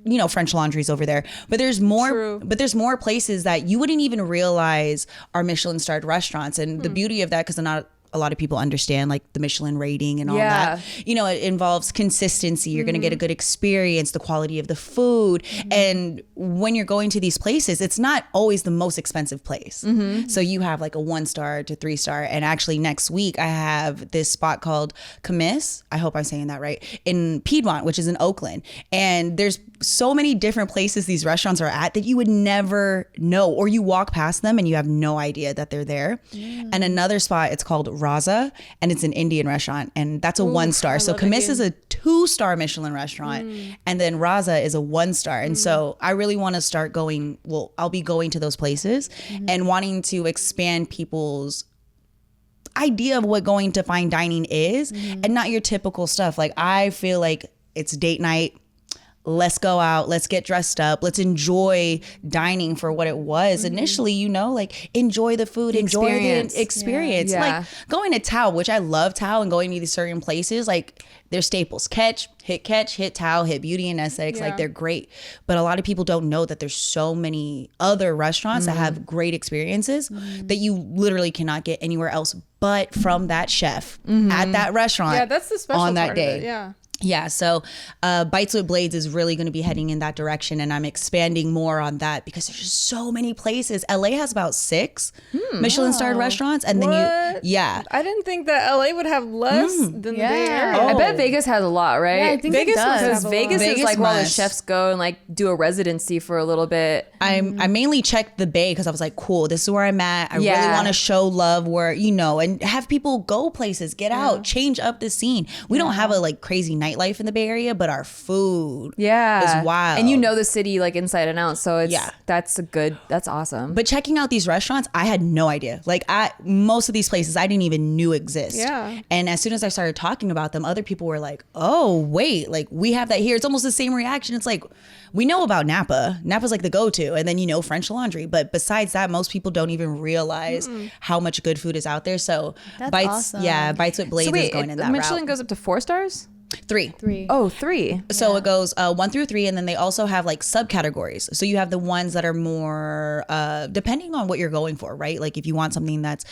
S4: you know, French Laundry's over there, but there's more places that you wouldn't even realize are Michelin starred restaurants. And the beauty of that, because not a lot of people understand like the Michelin rating and all that, you know, it involves consistency. You're going to get a good experience, the quality of the food. And when you're going to these places, it's not always the most expensive place. So you have like a 1-star to 3-star. And actually next week I have this spot called Camis. I hope I'm saying that right, in Piedmont, which is in Oakland. And there's so many different places these restaurants are at that you would never know, or you walk past them and you have no idea that they're there. And another spot, it's called Raza, and it's an Indian restaurant, and that's a 1-star. So Camis is a 2-star Michelin restaurant, and then Raza is a 1-star. And so I really want to start going, well, I'll be going to those places and wanting to expand people's idea of what going to fine dining is, and not your typical stuff. Like I feel like it's date night. Let's go out, let's get dressed up, let's enjoy dining for what it was initially, you know, like enjoy the food, enjoy the experience. Like going to Tao, which I love Tao, and going to these certain places, like they're staples. Catch, hit Tao, hit Beauty and Essex, like they're great. But a lot of people don't know that there's so many other restaurants that have great experiences that you literally cannot get anywhere else but from that chef at that restaurant.
S3: Yeah, that's the special
S4: on that
S3: part
S4: day.
S3: Of it, yeah.
S4: Yeah, so Bites with Blades is really going to be heading in that direction, and I'm expanding more on that because there's just so many places. LA has about 6 Michelin starred restaurants, and then
S3: I didn't think that LA would have less than the Bay Area.
S1: I bet Vegas has a lot, right?
S2: Yeah, I think
S3: Vegas
S2: it does.
S1: Because Vegas is
S4: Vegas
S1: like where all the
S4: must.
S1: chefs go and like do a residency for a little bit.
S4: I mainly checked the Bay because I was like, cool, this is where I'm at. I really want to show love where, you know, and have people go places, get out, change up the scene. We don't have a like crazy nightlife in the Bay Area, but our food is wild.
S1: And you know the city like inside and out, so it's that's awesome.
S4: But checking out these restaurants, I had no idea. Like most of these places I didn't even knew exist.
S3: Yeah.
S4: And as soon as I started talking about them, other people were like, oh wait, like we have that here. It's almost the same reaction. It's like, we know about Napa. Napa's like the go-to, and then you know French Laundry. But besides that, most people don't even realize how much good food is out there. So
S2: That's
S4: Bites,
S2: awesome.
S4: Bites with Blades
S1: so wait,
S4: is going in that
S1: Michelin
S4: route.
S1: goes up to 4 stars?
S4: 3.
S1: Oh, 3.
S4: So it goes 1 through 3, and then they also have like subcategories. So you have the ones that are more depending on what you're going for, right? Like if you want something that's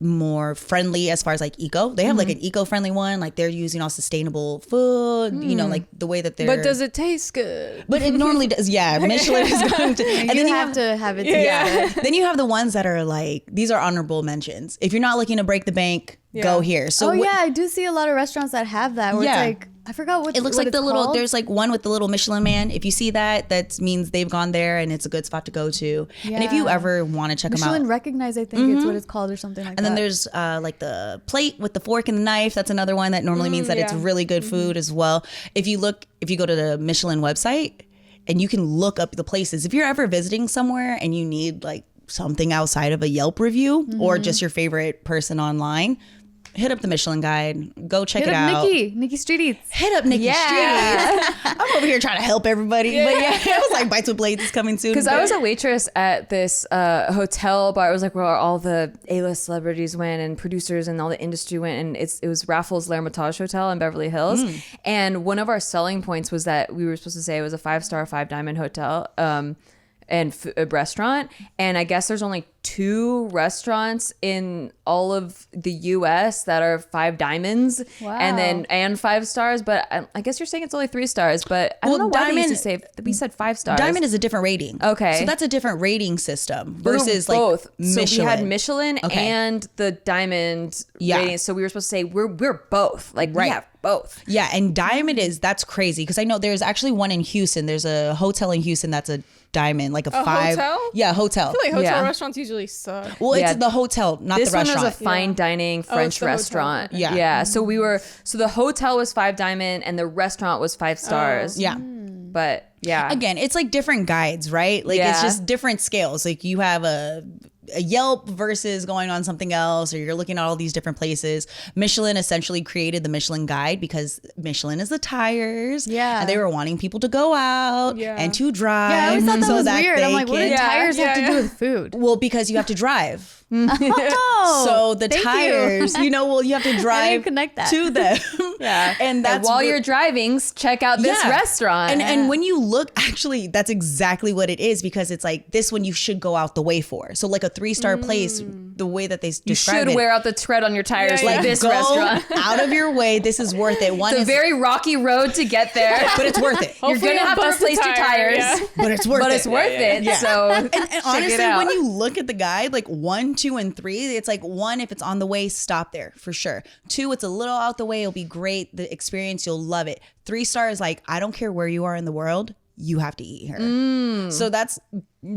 S4: more friendly as far as like eco, they have like an eco-friendly one, like they're using all sustainable food, you know, like the way that they're,
S3: But does it taste good?
S4: but it normally does. Michelin is going to, and then
S2: you have to have it.
S4: then you have the ones that are like, these are honorable mentions. If you're not looking to break the bank, go here. So
S2: I do see a lot of restaurants that have that where it's like I forgot what
S4: It looks
S2: what
S4: like
S2: it's
S4: the little.
S2: called.
S4: There's like one with the little Michelin Man. If you see that, that means they've gone there, and it's a good spot to go to. And if you
S2: Yeah.
S4: ever want to check
S2: Michelin
S4: them out,
S2: recognized, I think it's what it's called or something like that.
S4: and then there's like the plate with the fork and the knife. That's another one that normally means that it's
S3: yeah.
S4: really good food as well. If you go to the Michelin website, and you can look up the places. If you're ever visiting somewhere and you need like something outside of a Yelp review or just your favorite person online, hit up the Michelin Guide. Go check
S2: Hit
S4: it
S2: up
S4: out.
S2: Nikki Street Eats.
S4: Hit up Nikki
S1: Yeah.
S4: Street. I'm over here trying to help everybody. But yeah, I was like, Bites with Blades is coming soon.
S1: Because I was a waitress at this hotel bar. It was like where all the A-list celebrities went and producers and all the industry went. And it was Raffles L'Hermitage Hotel in Beverly Hills. And one of our selling points was that we were supposed to say it was a 5-star, 5-diamond hotel and a restaurant. And I guess there's only 2 restaurants in all of the U.S. that are 5 diamonds and 5 stars. But I guess you're saying it's only 3 stars. But I don't know why they used to say we said 5 stars.
S4: Diamond is a different rating.
S1: Okay.
S4: So that's a different rating system versus like
S1: both.
S4: Michelin.
S1: So we had Michelin
S4: Okay.
S1: and the diamond
S4: Yeah.
S1: rating. So we were supposed to say we're both. Like
S4: Right.
S1: we have both.
S4: Yeah, and Diamond that's crazy because I know there's actually one in Houston. There's a hotel in Houston that's a Diamond, like a 5.
S3: hotel?
S4: Yeah, hotel.
S3: I feel like hotel
S1: Yeah.
S3: restaurants usually suck.
S4: Well,
S1: Yeah.
S4: it's the hotel, not
S1: This
S4: the
S1: one
S4: restaurant.
S1: was a fine dining French
S3: the hotel.
S1: restaurant.
S3: Okay.
S4: Yeah.
S1: Yeah. So the hotel was 5 diamond and the restaurant was 5 stars.
S4: Yeah.
S1: But yeah.
S4: Again, it's like different guides, right? Like it's
S1: Yeah.
S4: just different scales. Like you have a Yelp versus going on something else, or you're looking at all these different places. Michelin essentially created the Michelin Guide because Michelin is the tires.
S2: Yeah.
S4: And they were wanting people to go out
S3: Yeah.
S4: and to drive.
S2: Yeah, I always thought that
S4: so
S2: was weird. I'm
S4: they
S2: like, what do
S4: can-
S2: tires have to
S3: Yeah.
S2: do with food?
S4: Well, because you have to drive.
S2: Oh,
S4: So the
S2: thank
S4: tires, you have to drive
S2: connect that.
S4: to them.
S1: yeah.
S4: And that's
S1: while
S4: what-
S1: you're driving, check out this
S4: Yeah.
S1: restaurant.
S4: And when you look, actually, that's exactly what it is because it's like this one you should go out the way for. So like a 3-star place, the way that they
S1: you
S4: describe
S1: should
S4: it,
S1: wear out the tread on your tires
S3: Yeah,
S1: like
S3: yeah.
S1: this
S4: go
S1: restaurant.
S4: out of your way. This is worth it. One
S1: It's a
S4: is
S1: very rocky road to get there.
S4: but it's worth it.
S1: You're
S3: Hopefully
S1: gonna
S3: you'll
S1: have to
S3: bust a
S1: replace your
S3: tire,
S1: tires.
S3: yeah.
S4: But it's worth
S1: But
S4: it.
S1: it's worth it.
S4: Yeah.
S1: So
S4: And
S1: check
S4: honestly,
S1: it out.
S4: when you look at the guide, like 1, 2, and 3, it's like 1, if it's on the way, stop there for sure. 2, it's a little out the way. It'll be great. The experience, you'll love it. 3 stars, like I don't care where you are in the world, you have to eat here. So that's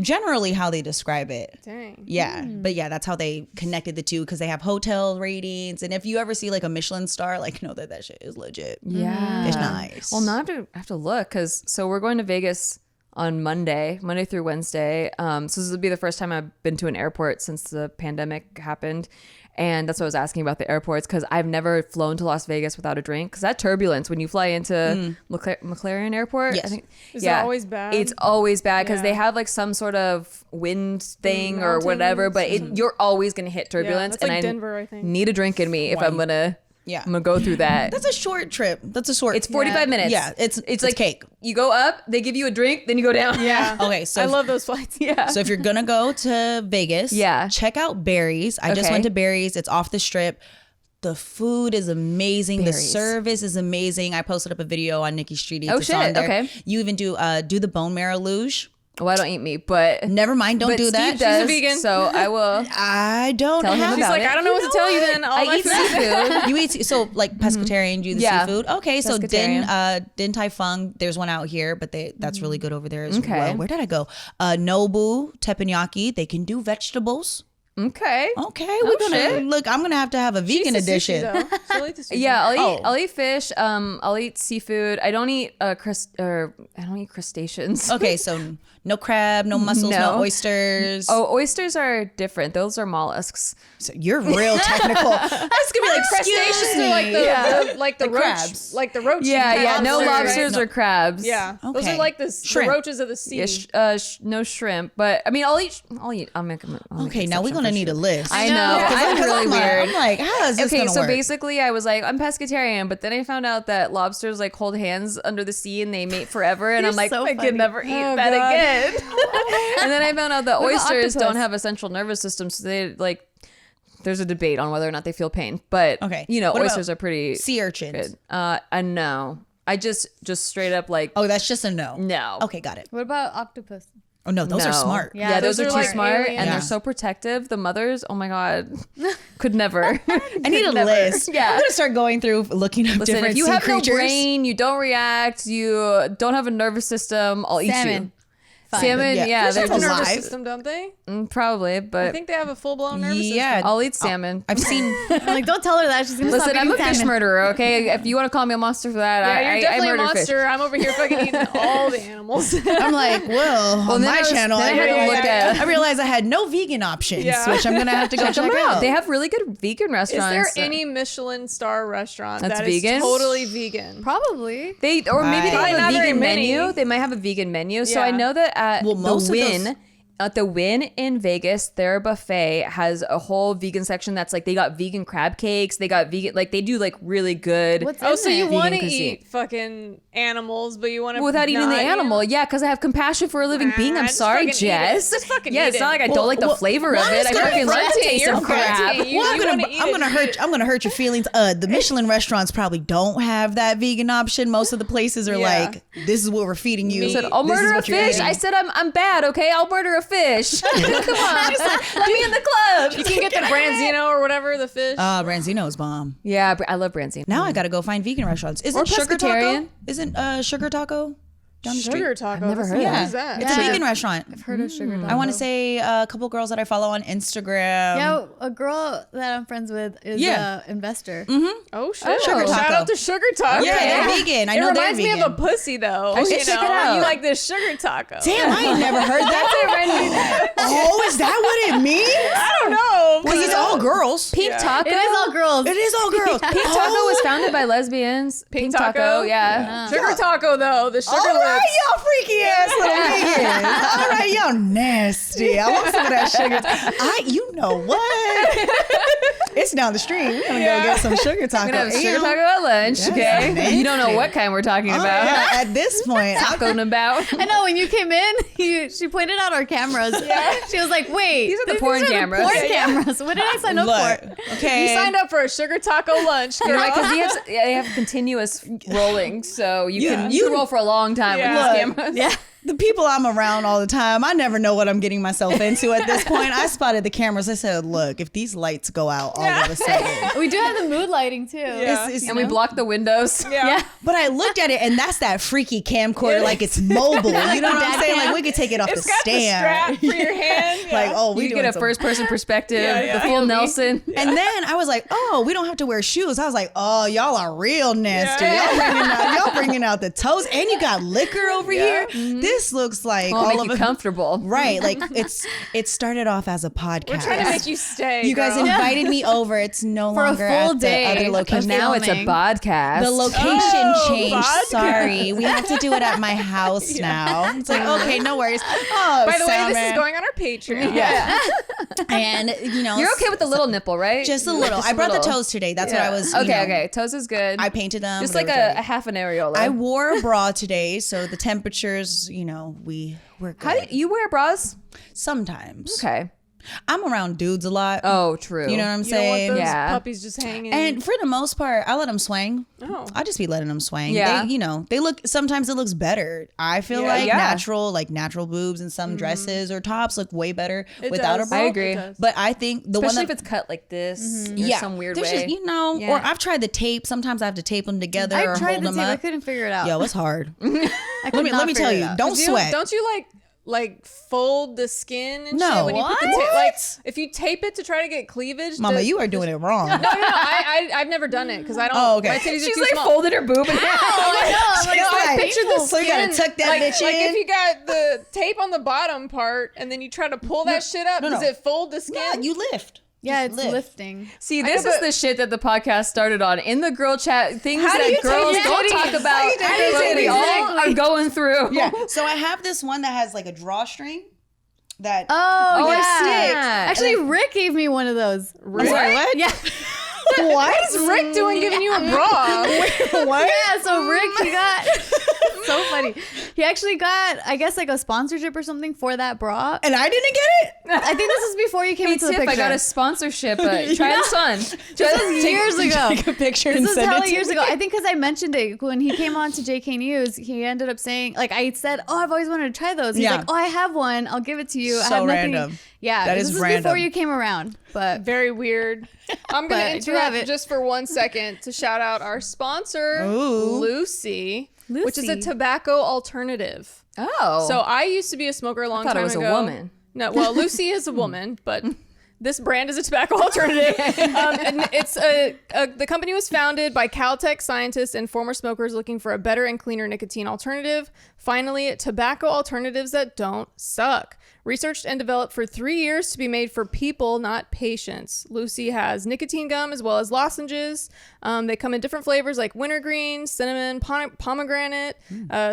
S4: generally how they describe it.
S3: Dang.
S4: Yeah. But yeah, that's how they connected the two because they have hotel ratings. And if you ever see like a Michelin star, like know that shit is legit.
S1: Yeah.
S4: It's nice.
S1: Well, now I have to look because we're going to Vegas on Monday through Wednesday. So this will be the first time I've been to an airport since the pandemic happened. And that's what I was asking about the airports because I've never flown to Las Vegas without a drink. Because that turbulence when you fly into McLaren Airport,
S4: Yes.
S1: I think,
S3: Is that always bad?
S1: It's always bad because
S3: Yeah.
S1: they have like some sort of wind thing or
S3: Mountains.
S1: whatever. But you're always gonna hit turbulence,
S3: that's like
S1: and
S3: Denver, I think.
S1: need a drink in me if I'm gonna.
S4: Yeah.
S1: I'm gonna go through that.
S4: That's a short trip. That's a short.
S1: It's 45 minutes.
S4: Yeah, it's
S1: like
S4: cake.
S1: You go up, they give you a drink, then you go down.
S3: Yeah.
S4: Okay, so
S3: I
S4: if-
S3: love those flights.
S1: Yeah.
S4: So if you're gonna go to Vegas,
S1: Yeah.
S4: check out Barry's. I just
S1: Okay.
S4: went to Barry's. It's off the strip. The food is amazing. The
S1: Barry's.
S4: service is amazing. I posted up a video on Nikki Street Eats.
S1: Oh,
S4: It's
S1: shit.
S4: on there.
S1: Okay.
S4: You even do the bone marrow luge.
S1: Well, I don't eat meat, but
S4: Never mind. Don't
S1: but
S4: do
S1: Steve
S4: that.
S1: does,
S3: vegan.
S1: so I will.
S4: I don't
S1: Tell him
S4: have.
S1: about
S3: She's like,
S1: it.
S3: I don't know what to tell you then. All
S1: I
S3: my
S1: eat
S3: food.
S1: seafood.
S4: You eat so like pescatarian, do the
S1: Yeah.
S4: seafood. Okay, so
S1: Pescatarian.
S4: Din Tai Fung, there's one out here, but that's really good over there as
S1: Okay.
S4: well. Where did I go? Nobu teppanyaki, they can do vegetables.
S1: Okay.
S4: Okay, we're gonna
S1: shit.
S4: look. I'm gonna have to have a vegan
S3: She's a sushi,
S4: edition.
S3: though. She'll eat the sushi.
S1: Yeah,
S4: Oh.
S1: I'll eat fish. I'll eat seafood. I don't eat I don't eat crustaceans.
S4: Okay, so no crab, no mussels, no,
S1: No.
S4: oysters.
S1: Oh, oysters are different. Those are mollusks.
S4: So you're real technical. That's gonna be like
S3: Crustaceans
S4: excuse
S3: are like
S4: me.
S3: the
S4: Like
S3: roach,
S4: crabs.
S3: like the roach.
S1: Yeah,
S3: kind
S1: yeah.
S3: of
S1: No
S3: lobster, right?
S1: lobsters
S4: No.
S1: or crabs.
S3: Yeah, those
S4: Okay.
S3: are like the
S4: Shrimp.
S3: roaches of the sea.
S1: Yeah, no shrimp. But I mean, I'll eat. I'll make them.
S4: Okay, now we're gonna need a list.
S1: I know. I'm really
S4: I'm
S1: weird.
S4: like, how is this
S1: Okay,
S4: gonna
S1: so
S4: work?
S1: basically I was like, I'm pescatarian, but then I found out that lobsters like hold hands under the sea and they mate forever, and
S2: You're
S1: I'm like,
S2: so
S1: I
S2: funny.
S1: could never eat
S3: Oh,
S1: that
S3: God.
S1: again. And then I found out that
S2: What about
S1: oysters don't
S2: octopus?
S1: have a central nervous system, so they like. There's a debate on whether or not they feel pain, but
S4: Okay.
S1: you know,
S4: What about
S1: oysters are pretty
S4: sea urchins.
S1: good. I know. I just straight up like
S4: Oh, that's just a no.
S1: no.
S4: Okay, got it.
S2: What about octopus?
S4: Oh no, those are smart.
S1: Yeah, those are too
S3: like
S1: smart,
S3: alien.
S1: and they're so protective. The mothers, oh my god, could never.
S4: I need a list.
S1: Yeah.
S4: I'm gonna start going through looking up
S1: Listen,
S4: different
S1: if you
S4: sea
S1: have
S4: creatures.
S1: no brain, you don't react, you don't have a nervous system, I'll eat
S2: Salmon.
S1: you. Salmon, yeah,
S3: Fish
S1: they're
S3: have a
S1: just
S3: nervous
S4: alive.
S3: system, don't they?
S1: Probably,
S3: I
S1: but
S3: think they have a full-blown nervous
S4: Yeah.
S3: system.
S1: I'll eat salmon.
S4: I've seen.
S2: I'm like, don't tell her that. She's gonna
S1: Listen,
S2: stop
S1: I'm a
S2: eating
S1: fish
S2: salmon.
S1: murderer. Okay, if you want to call me a monster for that,
S3: Yeah, you're
S1: I
S3: definitely a
S1: murder
S3: monster.
S1: fish.
S3: I'm over here fucking eating all the animals.
S4: I'm like, well, on
S1: then
S4: my
S1: I was-
S4: channel,
S1: then I had to
S4: realized-
S1: look at-
S4: I realized I had no vegan options,
S3: Yeah.
S4: which I'm gonna have to go check
S1: Check them out.
S4: out.
S1: They have really good vegan
S3: Is
S1: restaurants.
S3: there any Michelin star restaurant
S1: That's
S3: that is
S1: vegan?
S3: totally vegan?
S2: Probably.
S1: Or maybe they
S4: Probably
S1: have
S3: not
S1: a
S3: very
S1: vegan
S3: many.
S1: menu. They might have a vegan menu. So I
S3: Yeah.
S1: know that at
S4: Well, most
S1: the
S4: of
S1: Win.
S4: those-
S1: At the Win in Vegas, their buffet has a whole vegan section that's like they got vegan crab cakes, they got vegan, like they do like really good.
S2: What's
S3: Oh,
S2: in
S3: so you
S2: there?
S3: want to
S1: cuisine.
S3: eat fucking animals, but you want to
S1: Without eating the animal, yeah, because I have compassion for a living being. I'm
S3: just
S1: sorry,
S3: fucking eat it.
S1: Jess.
S3: Just fucking
S1: yeah,
S3: eat
S1: it's not
S3: it.
S1: like I don't like the
S4: well,
S1: flavor of
S4: why
S1: it.
S4: is
S1: I
S4: there
S1: fucking love the
S3: fronting?
S1: taste
S3: You're
S1: of crab.
S3: fronting. You wanna eat
S4: I'm
S3: it,
S4: gonna
S3: eat
S4: hurt.
S3: it.
S4: I'm gonna hurt your feelings. The Michelin restaurants probably don't have that vegan option. Most of the places are
S3: Yeah.
S4: like, this is what we're feeding you.
S3: I said,
S1: I'll
S4: This is
S1: murder a
S4: what you're
S1: fish.
S4: eating.
S1: I said I'm bad. Okay, I'll murder a fish. Come on, let me in the club.
S3: You can get the branzino or whatever, the fish.
S4: Branzino's bomb.
S1: Yeah, I love branzini.
S4: Now I gotta go find vegan restaurants. Isn't
S1: Or
S4: Sugar Taco?
S1: pescatarian.
S4: Isn't Sugar Taco down the street?
S3: Sugar taco.
S1: I've never heard of
S3: What
S1: that.
S3: is that?
S4: It's a vegan restaurant.
S2: I've heard of sugar.
S4: I want to say a couple girls that I follow on Instagram.
S2: Yeah, a girl that I'm friends with is
S4: Yeah.
S2: an investor.
S3: Oh shit!
S4: Sugar
S3: Shout
S4: taco.
S3: out to Sugar Taco.
S4: Yeah, they're vegan. I
S3: it
S4: know they're
S3: reminds me
S4: vegan.
S3: of a pussy though.
S1: I should
S3: You
S1: check
S3: know?
S1: it out.
S3: You like this sugar taco?
S4: Damn, I ain't never heard that. Oh, is that what it means?
S3: I don't know.
S4: Because it's all girls.
S1: Pink taco.
S2: It is all girls.
S4: It is all girls.
S1: Pink taco was founded by lesbians.
S3: Pink taco?
S1: yeah.
S3: Sugar taco though. The sugar
S4: All right,
S3: lips.
S4: y'all freaky ass little vegans. All right, y'all nasty. I want some of that sugar. You know what? It's down the street. We're gonna go get some sugar taco.
S1: We're gonna have sugar
S4: Ew.
S1: taco at lunch,
S4: Yes,
S1: okay?
S4: nasty.
S1: You don't know what kind we're talking
S4: Oh,
S1: about.
S4: yeah, at this point,
S1: Talking about.
S2: I know when you came in, she pointed out our cameras. She was like, "Wait,
S1: These are the porn cameras."
S2: Porn
S1: Yeah, yeah.
S2: cameras. What did I sign up
S4: look,
S2: for?"
S4: okay.
S3: You signed up for a sugar taco lunch, girl.
S1: You know, because they have continuous rolling, so you
S4: Yeah.
S1: can
S4: You-
S1: roll for a long time
S3: Yeah.
S1: with these
S4: Look,
S1: cameras.
S2: Yeah.
S4: The people I'm around all the time, I never know what I'm getting myself into at this point. I spotted the cameras. I said, look, if these lights go out all of a sudden.
S2: We do have the mood lighting too.
S3: Yeah.
S4: It's,
S1: And we block the windows.
S3: yeah.
S4: But I looked at it, and that's that freaky camcorder, like it's mobile. You know what I'm saying? Like we could take it off
S3: It's
S4: the
S3: got the
S4: stand.
S3: strap for your hand. Yeah.
S4: Like, oh, we
S1: You
S4: doing
S1: get a
S4: some-
S1: first-person perspective,
S3: Yeah, yeah.
S1: the full
S2: POV.
S1: Nelson.
S4: And then I was like, oh, we don't have to wear shoes. I was like, oh, y'all are real nasty.
S3: Yeah.
S4: Y'all bringing out the toes, and you got liquor over here. This looks like
S1: I'll
S4: all
S1: make
S4: of
S1: you
S4: a
S1: comfortable.
S4: right. Like it started off as a podcast.
S3: We're trying to make you stay.
S4: You guys
S3: girl.
S4: invited me over. It's no
S2: For a
S4: longer
S2: full
S4: at
S2: day
S4: the other
S2: of
S1: But
S4: location.
S1: now it's a
S2: filming.
S1: podcast.
S4: The location
S3: Oh,
S4: changed.
S3: vodka.
S4: Sorry, we have to do it at my house now. It's like okay, no worries. Oh,
S3: By the way, this
S4: salmon.
S3: is going on our Patreon.
S1: Yeah.
S4: and you know
S1: You're okay with the little nipple, right?
S4: just a little. I brought the
S1: little.
S4: toes today. That's what I was.
S1: Okay,
S4: you know,
S1: okay. Toes is good.
S4: I painted them.
S1: Just
S4: they
S1: like
S4: were
S1: a
S4: dirty.
S1: half an areola.
S4: I wore a bra today, so the temperatures, we're good.
S1: How do you wear bras?
S4: Sometimes.
S1: Okay.
S4: I'm around dudes a lot.
S1: Oh, true.
S4: You know what I'm
S3: You don't want
S4: saying?
S3: those
S1: Yeah.
S3: puppies just hanging.
S4: And for the most part, I let them swing.
S3: Oh.
S4: I just be letting them swing.
S1: Yeah.
S4: They look, sometimes it looks better. I feel
S3: Yeah.
S4: like
S1: Yeah.
S4: natural boobs and some dresses or tops look way better
S3: It
S4: without
S3: does.
S4: a bra.
S1: I agree.
S3: It does.
S4: But I think the
S1: Especially
S4: one
S1: if
S4: that,
S1: it's cut like this or some weird
S4: there's
S1: way.
S4: just,
S1: Yeah.
S4: or I've tried the tape. Sometimes I have to tape them together
S2: I
S4: or
S2: tried
S4: hold
S2: the
S4: them
S2: tape. I
S4: up.
S2: couldn't figure it out.
S4: Yo, it's hard.
S2: I could
S4: let me
S2: not
S4: tell
S2: figure it
S4: you,
S2: out.
S4: don't sweat.
S3: Don't you like fold the skin and
S4: No.
S3: shit when you put the
S4: What?
S3: tape? Like if you tape it to try to get cleavage.
S4: Mama, you are doing it wrong.
S3: No, I've never done it because I don't.
S4: Oh, okay.
S3: My titties are
S1: She's
S3: too
S1: like
S3: small.
S1: folded her boob in half.
S2: I know. I'm like,
S4: She's
S2: oh,
S4: like,
S3: Picture the skin.
S4: so you gotta tuck that
S3: like,
S4: bitch
S3: like
S4: in?
S3: if you got the tape on the bottom part and then you try to pull that shit up,
S4: no,
S3: does
S4: no.
S3: it fold the skin?
S4: Yeah, you lift.
S2: yeah,
S4: Just
S2: it's lifting.
S1: See, this
S3: know,
S1: is
S3: but-
S1: the shit that the podcast started on. In the girl chat, things
S3: How do
S1: that
S3: you
S1: girls
S3: take
S1: don't
S3: titties?
S1: talk about,
S4: How do you take
S1: but we
S4: titties?
S1: all are going through.
S4: Yeah. So I have this one that has like a drawstring that
S2: Oh,
S1: Oh,
S2: yeah.
S1: yeah.
S2: Actually, Rick gave me one of those.
S4: I'm sorry, what?
S2: Yeah.
S3: What is Rick doing giving you a bra?
S4: What?
S2: Yeah, so Rick, he got so funny. He actually got, I guess, like a sponsorship or something for that bra.
S4: And I didn't get it?
S2: I think this is before you came
S1: Hey,
S2: into
S1: Tiff,
S2: the picture.
S1: I got a sponsorship. Try this on.
S2: This was years ago.
S4: Take a picture
S2: This
S4: and
S2: was
S4: send
S2: hella
S4: it to
S2: years
S4: me.
S2: ago. I think because I mentioned it when he came on to JKNews, he ended up saying, like, I said, oh, I've always wanted to try those. He's
S4: Yeah.
S2: like, oh, I have one. I'll give it to you. I
S4: So
S2: have nothing.
S4: random.
S2: Yeah,
S4: That
S2: this
S4: is
S2: was
S4: random.
S2: before you came around. But
S3: Very weird. I'm
S2: But
S3: going
S2: I
S3: to
S2: do have
S3: interrupt
S2: it.
S3: just for 1 second to shout out our sponsor,
S4: Ooh.
S3: Lucy, which is a
S2: Lucy.
S3: tobacco alternative.
S1: Oh.
S3: So I used to be a smoker a long
S1: thought
S3: time
S1: it was
S3: ago.
S1: a woman.
S3: No, well, Lucy is a woman, but this brand is a tobacco alternative. And the company was founded by Caltech scientists and former smokers looking for a better and cleaner nicotine alternative. Finally, tobacco alternatives that don't suck. Researched and developed for 3 years to be made for people, not patients. Lucy has nicotine gum as well as lozenges. They come in different flavors like wintergreen, cinnamon, pomegranate,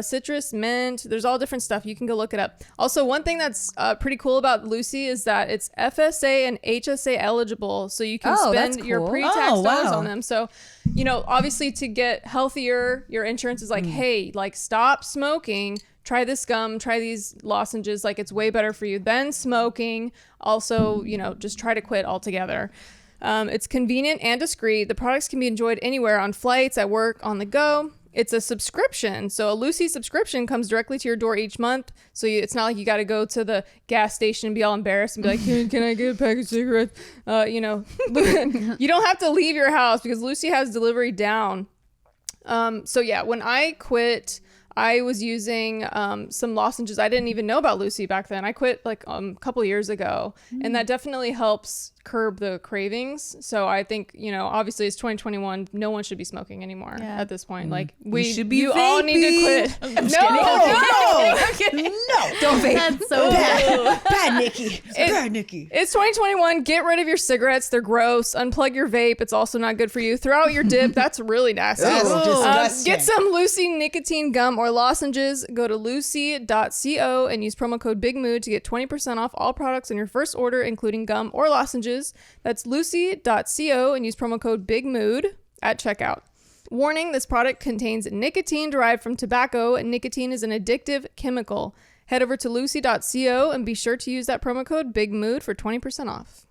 S3: citrus, mint. There's all different stuff. You can go look it up. Also, one thing that's pretty cool about Lucy is that it's FSA and HSA eligible, so you can
S1: that's
S3: spend your
S1: cool.
S3: pre-tax
S4: Oh,
S3: dollars
S4: wow.
S3: on them. So, you know, obviously to get healthier, your insurance is like, hey, like stop smoking. Try this gum, try these lozenges, like it's way better for you than smoking. Also, you know, just try to quit altogether. It's convenient and discreet. The products can be enjoyed anywhere, on flights, at work, on the go. It's a subscription. So a Lucy subscription comes directly to your door each month. So it's not like you got to go to the gas station and be all embarrassed and be like, can I get a pack of cigarettes? You know, you don't have to leave your house because Lucy has delivery down. So yeah, when I quit, I was using some lozenges. I didn't even know about Lucy back then. I quit like a couple years ago, and that definitely helps curb the cravings. So I think, you know, obviously it's 2021. No one should be smoking anymore at this point. Like you all need to quit.
S4: I'm just kidding. No, don't vape.
S2: that's so
S4: Bad Nikki. Bad Nikki.
S3: It's 2021. Get rid of your cigarettes. They're gross. Unplug your vape. It's also not good for you. Throw out your dip. That's really nasty.
S4: That's disgusting.
S3: Get some Lucy nicotine gum or lozenges. Go to lucy.co and use promo code BIGMOOD to get 20% off all products on your first order, including gum or lozenges. That's lucy.co and use promo code BIGMOOD at checkout. Warning, this product contains nicotine derived from tobacco, and nicotine is an addictive chemical. Head over to lucy.co and be sure to use that promo code BIGMOOD for 20% off.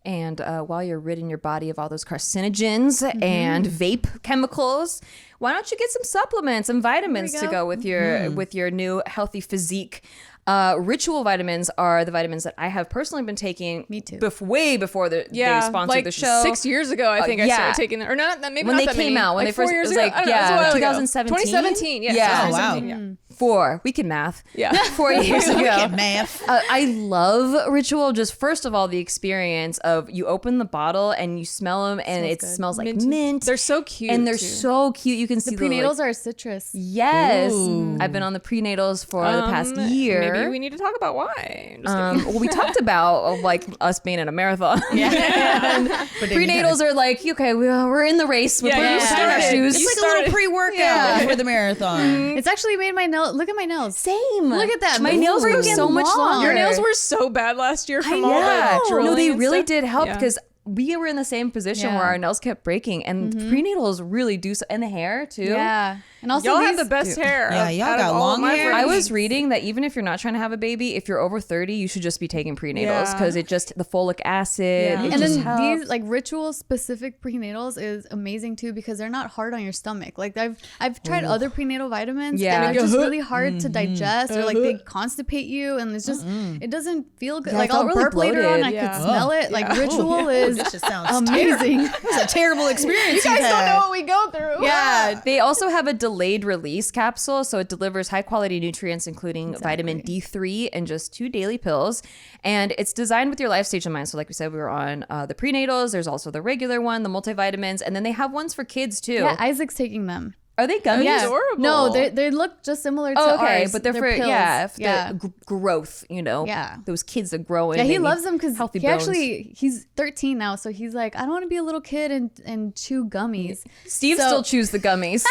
S1: And while you're ridding your body of all those carcinogens and vape chemicals, why don't you get some supplements, some vitamins to go with your new healthy physique? Ritual vitamins are the vitamins that I have personally been taking.
S2: Me too.
S1: Way before they sponsored
S3: like
S1: the show.
S3: 6 years ago, I think I
S1: yeah.
S3: started taking them. Or not, maybe
S1: When
S3: not
S1: they
S3: that
S1: came
S3: many.
S1: out, when
S3: like
S1: they first,
S3: 4 years
S1: it was
S3: ago.
S1: like,
S3: I don't know, it was a while ago.
S1: 2017.
S3: 2017, yes.
S1: Yeah.
S4: Oh, wow.
S3: 2017,
S1: 4. We can math.
S3: Yeah.
S1: 4 years ago.
S4: Get math.
S1: I love Ritual. Just first of all, the experience of you open the bottle and you smell them, and it smells like mint.
S3: They're so cute.
S1: and they're
S3: too.
S1: so cute. You can see
S2: The prenatals are citrus.
S1: Yes,
S4: Ooh.
S1: I've been on the prenatals for the past year.
S3: Maybe we need to talk about why. Just
S1: Well, we talked about like us being in a marathon. And prenatals are like, okay, we're in the race. We're
S3: Yeah,
S1: putting
S3: you
S1: on our
S3: started.
S1: shoes.
S4: It's like a little pre-workout for the marathon.
S2: It's actually made my nails. Look at my nails.
S1: Same.
S2: Look at that.
S1: My
S2: They're
S1: nails were
S2: freaking
S1: so much
S2: long.
S1: longer.
S3: Your nails were so bad last year from all
S1: Yeah.
S3: the drilling
S1: No, they
S3: and
S1: really
S3: stuff.
S1: did help
S3: Yeah.
S1: because we were in the same position
S2: Yeah.
S1: where our nails kept breaking, and prenatals really do so, and the hair too.
S2: Yeah. And also
S3: Y'all
S2: these,
S3: have the best hair.
S4: Yeah,
S3: of-
S4: y'all
S3: out of
S4: got
S3: all
S4: long
S3: my
S4: hair.
S3: friends.
S1: I was reading that even if you're not trying to have a baby, if you're over 30, you should just be taking prenatals
S3: Yeah.
S1: because it just the folic acid.
S3: Yeah.
S1: It
S2: and
S1: just
S2: then
S1: helps.
S2: these like ritual specific prenatals is amazing too because they're not hard on your stomach. Like I've tried other prenatal vitamins
S1: Yeah.
S2: and they're just really hard to digest or like they constipate you and it's just it doesn't feel good.
S1: Yeah, I
S2: like
S1: felt
S2: I'll
S1: really
S2: burp later on,
S1: bloated.
S2: I
S3: Yeah.
S2: could smell it. Like ritual is
S4: This just sounds
S2: amazing.
S4: It's a terrible experience.
S3: You guys don't know what we go through.
S2: Yeah.
S1: They also have a delayed release capsule, so it delivers high quality nutrients, including vitamin D3 and just 2 daily pills. And it's designed with your life stage in mind. So, like we said, we were on the prenatals. There's also the regular one, the multivitamins, and then they have ones for kids too.
S2: Yeah, Isaac's taking them.
S1: Are they gummies?
S2: Yeah.
S3: adorable.
S2: No, they look just similar to ours.
S1: but they're for
S2: pills.
S1: the growth,
S2: Yeah.
S1: those kids that grow in.
S2: Yeah,
S1: they
S2: he
S1: need
S2: loves them because
S1: healthy
S2: he
S1: bones.
S2: he's 13 now, so he's like, I don't want to be a little kid and chew gummies.
S1: Steve
S2: So-
S1: still chews the gummies.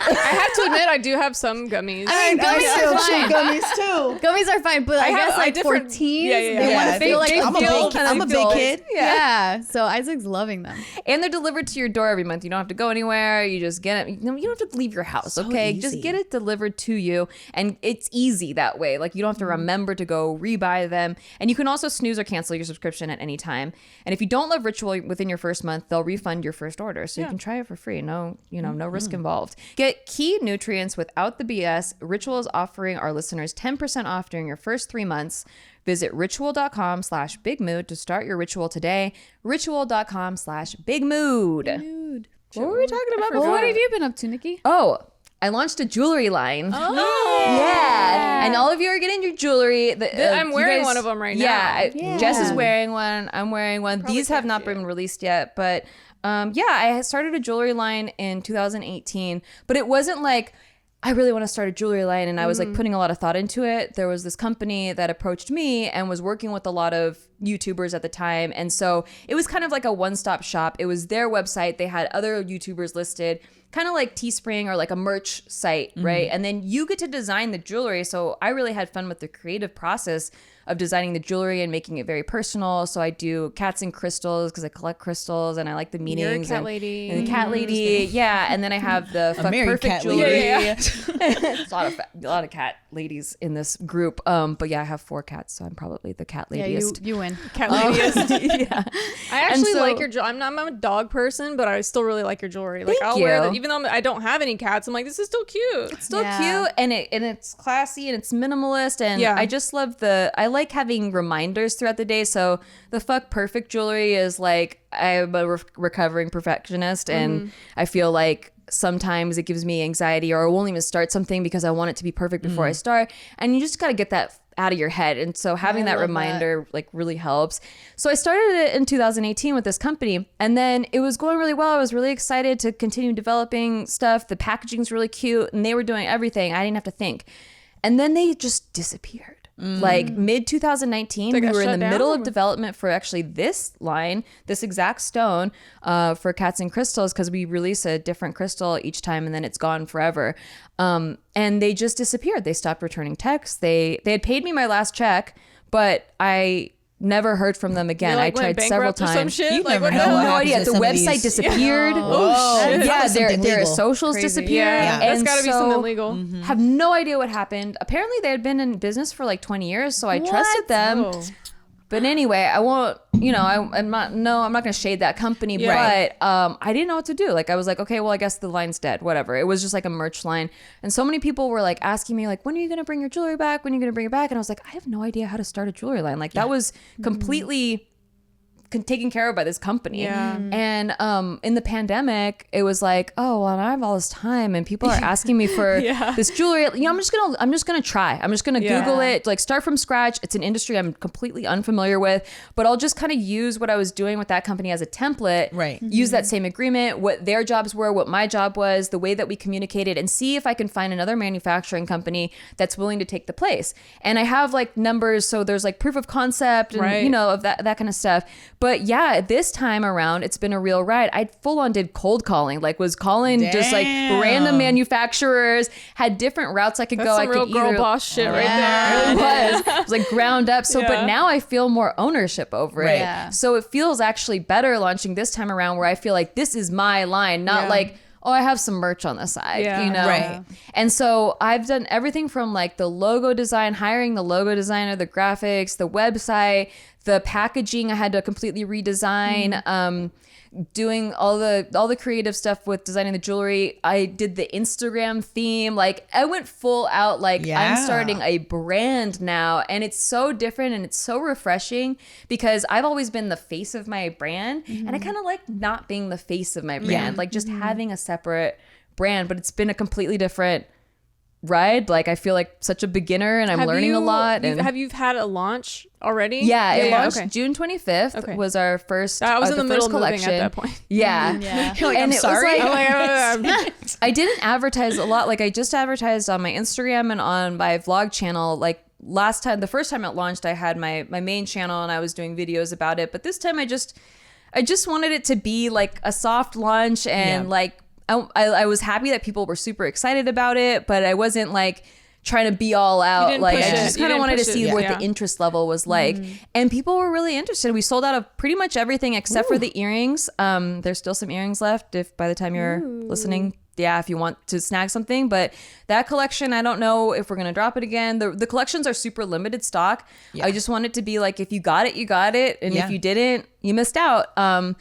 S3: I have to admit, I do have some gummies.
S2: I mean, gummies are fine.
S4: gummies too.
S2: Gummies are fine, but I
S3: have
S2: guess
S3: a
S2: like for
S3: different-
S2: teens,
S3: yeah, yeah, yeah.
S2: they want
S4: Yeah,
S2: to feel like
S3: they
S4: I'm a
S3: feel-
S4: big, I'm a big kid.
S2: yeah. So Isaac's loving them.
S1: And they're delivered to your door every month. You don't have to go anywhere. You just get it. You don't have to leave your house,
S4: So
S1: okay?
S4: easy.
S1: Just get it delivered to you. And it's easy that way. Like, you don't have to remember to go rebuy them. And you can also snooze or cancel your subscription at any time. And if you don't love Ritual within your first month, they'll refund your first order. So you can try it for free. No, no risk involved. Get key nutrients without the BS. Ritual is offering our listeners 10% off during your first 3 months. Visit ritual.com/bigmood to start your ritual today. Ritual.com/bigmood.
S3: What were we talking about?
S2: Well, what have you been up to, Nikki?
S1: Oh, I launched a jewelry line.
S3: Oh,
S1: Yeah. And all of you are getting your jewelry.
S3: I'm
S1: you
S3: wearing one of them right now.
S1: Yeah. Jess is wearing one. I'm wearing one. These have not been released yet. But I started a jewelry line in 2018. But it wasn't like, I really want to start a jewelry line, and I was like putting a lot of thought into it. There was this company that approached me and was working with a lot of YouTubers at the time. And so it was kind of like a one-stop shop. It was their website. They had other YouTubers listed, kind of like Teespring or like a merch site, right? And then you get to design the jewelry. So I really had fun with the creative process of designing the jewelry and making it very personal. So I do cats and crystals because I collect crystals and I like the meanings.
S3: You're a cat
S1: and,
S3: lady.
S1: And the cat lady, yeah. And then I have the fuck
S4: married
S1: perfect
S4: cat
S1: jewelry.
S4: lady.
S1: There's a lot of cat ladies in this group. But yeah, I have 4 cats, so I'm probably the cat
S2: Yeah,
S1: ladyest.
S2: you win.
S3: Cat ladyist.
S1: Yeah.
S3: I actually
S1: so-
S3: like your jewelry. I'm a dog person, but I still really like your jewelry. Like
S1: Thank
S3: I'll wear
S1: you.
S3: it, even though I don't have any cats. I'm like, this is still cute.
S1: It's still
S2: Yeah.
S1: cute and it's classy and it's minimalist and
S3: Yeah.
S1: I just love I like having reminders throughout the day. So the fuck perfect jewelry is like, I'm a recovering perfectionist and I feel like sometimes it gives me anxiety or I won't even start something because I want it to be perfect before I start. And you just got to get that out of your head. And so having that
S2: love
S1: reminder like really helps. So I started it in 2018 with this company and then it was going really well. I was really excited to continue developing stuff. The packaging's really cute and they were doing everything. I didn't have to think. And then they just disappeared. Like mid 2019,
S3: They
S1: we
S3: got
S1: were in
S3: shut
S1: the middle
S3: down?
S1: of development for actually this line, this exact stone for cats and crystals, because we release a different crystal each time and then it's gone forever. And they just disappeared. They stopped returning texts. They had paid me my last check, but I never heard from them again.
S3: They, like,
S1: I tried
S3: went
S1: several
S3: bankrupt or some
S1: times.
S3: shit.
S4: You
S3: Like,
S4: never
S3: what the
S4: know
S3: hell?
S4: what
S1: No
S4: happens
S1: idea.
S4: to
S1: The
S4: some of
S1: website
S4: these-
S1: disappeared.
S4: Oh, shit.
S1: Yeah,
S4: Probably something
S1: their
S4: legal.
S1: socials
S3: Crazy.
S1: disappeared.
S3: Yeah, that's
S1: And
S3: gotta be
S1: so
S3: something legal.
S1: Have no idea what happened. Apparently, they had been in business for like 20 years, so I trusted them.
S3: Oh.
S1: But anyway, I won't. I'm not going to shade that company.
S3: Yeah.
S1: But I didn't know what to do. Like I was like, okay, well, I guess the line's dead. Whatever. It was just like a merch line, and so many people were like asking me like, when are you going to bring your jewelry back? When are you going to bring it back? And I was like, I have no idea how to start a jewelry line. Like that was completely taken care of by this company.
S3: Yeah.
S1: And in the pandemic, it was like, oh, well, I have all this time and people are asking me for this jewelry. I'm just gonna try. I'm just gonna Google it, like start from scratch. It's an industry I'm completely unfamiliar with, but I'll just kind of use what I was doing with that company as a template.
S4: Right.
S1: Use that same agreement, what their jobs were, what my job was, the way that we communicated, and see if I can find another manufacturing company that's willing to take the place. And I have like numbers, so there's like proof of concept and of that kind of stuff. But yeah, this time around, it's been a real ride. I full on did cold calling, like was calling just like random manufacturers, had different routes I could
S3: That's
S1: go.
S3: some
S1: I
S3: real
S1: could
S3: girl
S1: either,
S3: boss shit right there.
S1: it was like ground up. So, but now I feel more ownership over it.
S2: Yeah.
S1: So it feels actually better launching this time around where I feel like this is my line, not like, oh, I have some merch on the side,
S4: Right.
S1: And so I've done everything from like the logo design, hiring the logo designer, the graphics, the website, the packaging. I had to completely redesign. Doing all the creative stuff with designing the jewelry. I did the Instagram theme. Like I went full out. Like I'm starting a brand now, and it's so different and it's so refreshing because I've always been the face of my brand, and I kind of like not being the face of my brand. Like just having a separate brand, but it's been a completely different ride. Like I feel like such a beginner and I'm learning a lot. And
S3: have you had a launch already?
S1: Yeah, it launched
S3: okay.
S1: June 25th was our first.
S3: I was in the middle of
S1: collection
S3: moving at that point.
S1: Yeah.
S4: You're like,
S1: and
S4: I'm sorry.
S1: I didn't advertise a lot. Like I just advertised on my Instagram and on my vlog channel. Like the first time it launched, I had my main channel and I was doing videos about it. But this time I just wanted it to be like a soft launch and like I was happy that people were super excited about it, but I wasn't like trying to be all out. Like I just kind of wanted to see what the interest level was like. And people were really interested. We sold out of pretty much everything except for the earrings. There's still some earrings left if by the time you're listening. Yeah, if you want to snag something. But that collection, I don't know if we're going to drop it again. The collections are super limited stock. I just want it to be like, if you got it, you got it. And if you didn't, you missed out.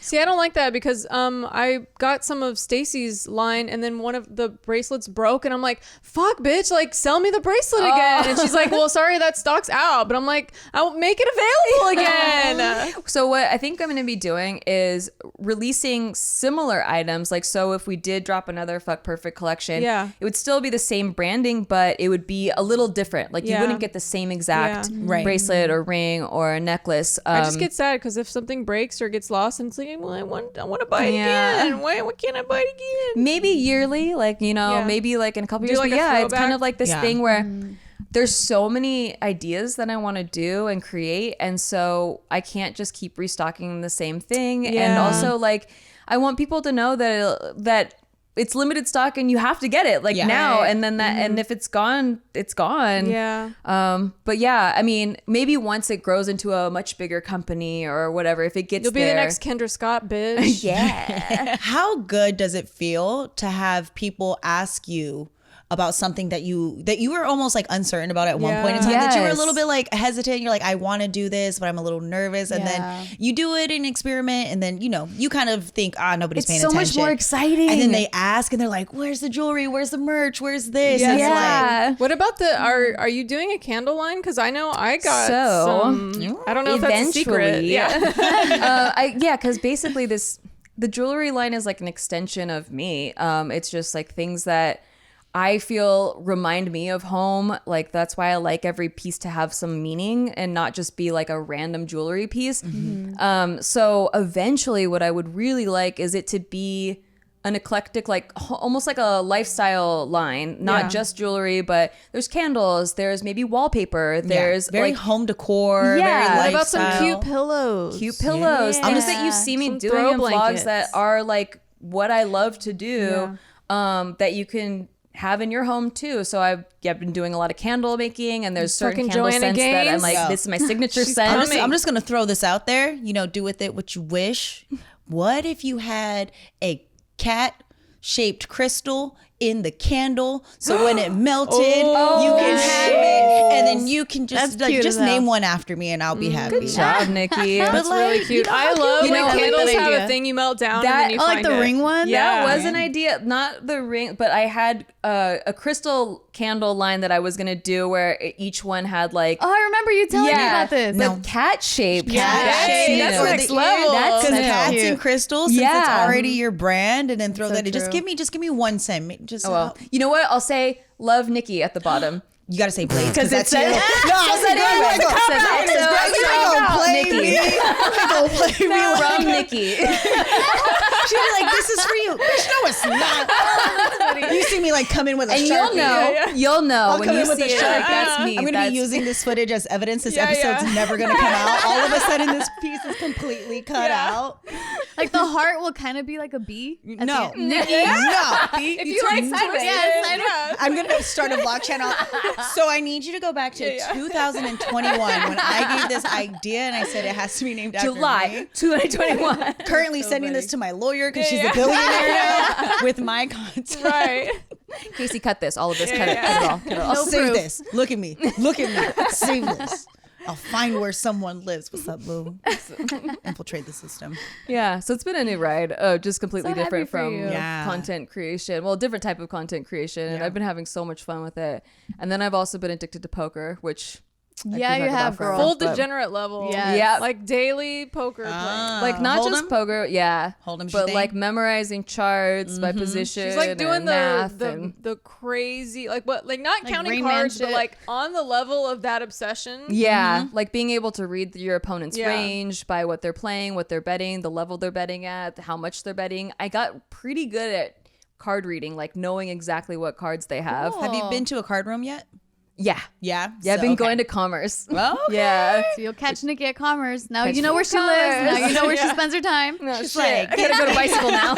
S3: See, I don't like that because I got some of Stacy's line and then one of the bracelets broke and I'm like, fuck, bitch, like sell me the bracelet again. And she's like, well, sorry, that stock's out. But I'm like, I'll make it available again.
S1: So what I think I'm going to be doing is releasing similar items. Like, so if we did drop another Fuck Perfect collection, it would still be the same branding, but it would be a little different. Like you wouldn't get the same exact bracelet or ring or a necklace.
S3: I just get sad because if something breaks or gets lost and it's like, well, I want to buy it again. Why can't I buy it again?
S1: Maybe yearly, like, you know, maybe like in a couple years.
S3: Like
S1: but it's kind of like this thing where there's so many ideas that I want to do and create. And so I can't just keep restocking the same thing. And also like, I want people to know that it's limited stock and you have to get it like now. And then and if it's gone, it's gone. But yeah, I mean, maybe once it grows into a much bigger company or whatever, if it gets
S3: You'll be the next Kendra Scott, bitch.
S4: How good does it feel to have people ask you about something that you were almost like uncertain about at one point in time, that you were a little bit like hesitant. You're like, I want to do this, but I'm a little nervous. And then you do it and experiment. And then, you know, you kind of think, nobody's paying attention.
S1: It's so much more exciting.
S4: And then they ask and they're like, where's the jewelry? Where's the merch? Where's this? And it's like,
S3: what about are you doing a candle line? Because I know I got some. I don't know if that's a secret.
S1: Because basically the jewelry line is like an extension of me. It's just like things that I feel remind me of home. Like that's why I like every piece to have some meaning and not just be like a random jewelry piece. So eventually what I would really like is it to be an eclectic, like almost like a lifestyle line, not just jewelry, but there's candles, there's maybe wallpaper, there's
S4: very
S1: like
S4: home decor.
S1: Yeah.
S4: Very
S3: What about some
S4: lifestyle.
S3: cute pillows?
S1: Things that you see me doing
S3: throw
S1: in
S3: blankets.
S1: vlogs that are like what I love to do, that you can have in your home too. So I've been doing a lot of candle making, and there's certain candle scents that I'm like, this is my signature scent.
S4: I'm just gonna throw this out there. You know, do with it what you wish. What if you had a cat-shaped crystal in the candle, so when it melted, you can have it, and then you can just name one after me, and I'll be happy.
S1: Good job, Nikki.
S3: That's really cute. I love when candles have a thing you melt down and then you find
S2: like the ring one.
S1: That was an idea, not the ring, but I had a crystal candle line that I was gonna do where each one had like.
S2: Oh, I remember you telling me about this.
S1: But cat shaped.
S3: That's next level.
S4: Because cats
S2: cute.
S4: and crystals, since it's already your brand, and then throw that. Just give me 1 cent. Just
S1: you know what? I'll say love Nikki at the bottom.
S4: You gotta say Blades because that's
S1: it
S4: you.
S1: said-
S4: No, I said
S1: Nikki. From Nikki.
S4: She'd be like, "This is for you." Bitch, no, it's not. You see me like come in with a
S1: And
S4: Sharpie.
S1: you'll know
S4: I'll
S1: when
S4: come
S1: you
S4: in with
S1: see
S4: a
S1: it.
S4: Sharpie.
S1: Like, that's me.
S4: I'm gonna be using this footage as evidence. This episode's never gonna come out. All of a sudden, this piece is completely cut out.
S2: Like the heart will kind of be like a bee.
S4: No,
S1: Nikki.
S4: no.
S3: If you like sideways.
S4: I'm gonna start a vlog channel. So I need you to go back to 2021 when I gave this idea and I said it has to be named after
S1: July
S4: me.
S1: 2021.
S4: Currently sending this to my lawyer because she's a billionaire now with my content.
S3: Right.
S1: Casey, cut this. All of this. Cut it. Cut it all. Cut it all.
S4: I'll save this. Look at me. Look at me. Save this. I'll find where someone lives. What's up, boo? Infiltrate the system.
S1: Yeah, so it's been a new ride, just completely
S2: So happy
S1: different
S2: for
S1: from
S2: you.
S4: Yeah.
S1: content creation. Well, different type of content creation, and I've been having so much fun with it. And then I've also been addicted to poker, which
S2: Yeah, you have, girl.
S3: Full degenerate level.
S2: Yes.
S1: Yep.
S3: Like daily poker playing.
S1: Like not
S4: Hold
S1: just
S4: 'em?
S1: poker, yeah.
S4: Hold 'em,
S1: but
S4: she
S1: like
S4: think?
S1: memorizing charts by position.
S3: She's like doing
S1: and math
S3: the
S1: and,
S3: the crazy like what like not
S2: Like
S3: counting
S2: Rain Man
S3: cards but
S2: shit.
S3: like on the level of that obsession.
S1: yeah, like being able to read your opponent's
S3: Yeah.
S1: range by what they're playing, what they're betting, the level they're betting at, how much they're betting. I got pretty good at card reading, like knowing exactly what cards they have.
S2: Cool.
S4: Have you been to a card room yet?
S1: Yeah.
S4: Yeah.
S1: Yeah, I've
S4: So,
S1: been
S4: okay.
S1: going to Commerce.
S4: Okay.
S1: Yeah.
S2: So you'll catch Nikki at Commerce. Now
S1: Catch
S2: you know
S1: me
S2: where
S1: at
S2: she lives. Now
S1: Commerce.
S2: you know where she
S3: Yeah.
S2: spends her time.
S1: No,
S4: She's
S1: shit.
S4: like-
S1: I gotta go to Bicycle now.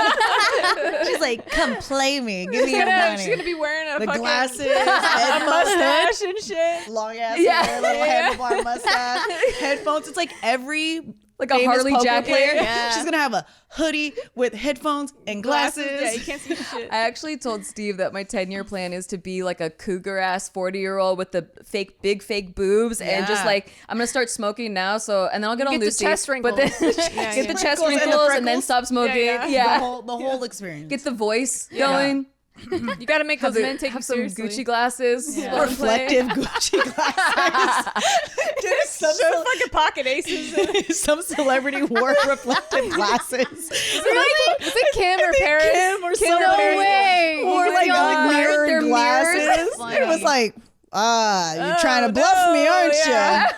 S4: She's like, come play me. Give me
S3: She's
S4: your
S3: gonna,
S4: money.
S3: she's gonna be wearing a
S4: the
S3: fucking
S4: glasses,
S3: a
S4: headphones,
S3: mustache and shit.
S4: long ass
S1: Yeah.
S4: hair, little handlebar mustache, headphones. It's like every
S1: Like a
S4: famous
S1: Harley
S4: poker
S1: jacket.
S4: player.
S2: Yeah.
S4: She's gonna have a hoodie with headphones and glasses.
S3: Yeah, you can't see shit.
S1: I actually told Steve that my 10-year plan is to be like a cougar ass 40-year-old with the big fake boobs and just
S4: Yeah.
S1: like I'm gonna start smoking now. So and then I'll get on
S3: Get the
S1: Lucy,
S3: chest
S1: but then
S3: wrinkles. Yeah,
S1: get
S3: yeah.
S1: the chest
S4: Wrinkles and the
S1: wrinkles and then
S4: freckles.
S1: stop smoking.
S3: Yeah,
S1: Yeah,
S3: yeah.
S4: The whole experience.
S1: get the voice going.
S3: You got to make those men take
S1: have
S3: you
S1: some
S3: seriously.
S1: Gucci glasses.
S3: Yeah.
S1: while I'm playing.
S4: reflective Gucci glasses. Dude,
S3: So fucking pocket aces.
S4: some celebrity wore reflective glasses.
S3: Was it Kim or Paris?
S4: Kim or
S3: Kim
S4: somebody.
S2: No way.
S4: Wore like
S1: God.
S4: mirrored
S1: Their
S4: glasses.
S1: mirrors.
S4: It was like, you're trying to bluff me, aren't
S1: yeah.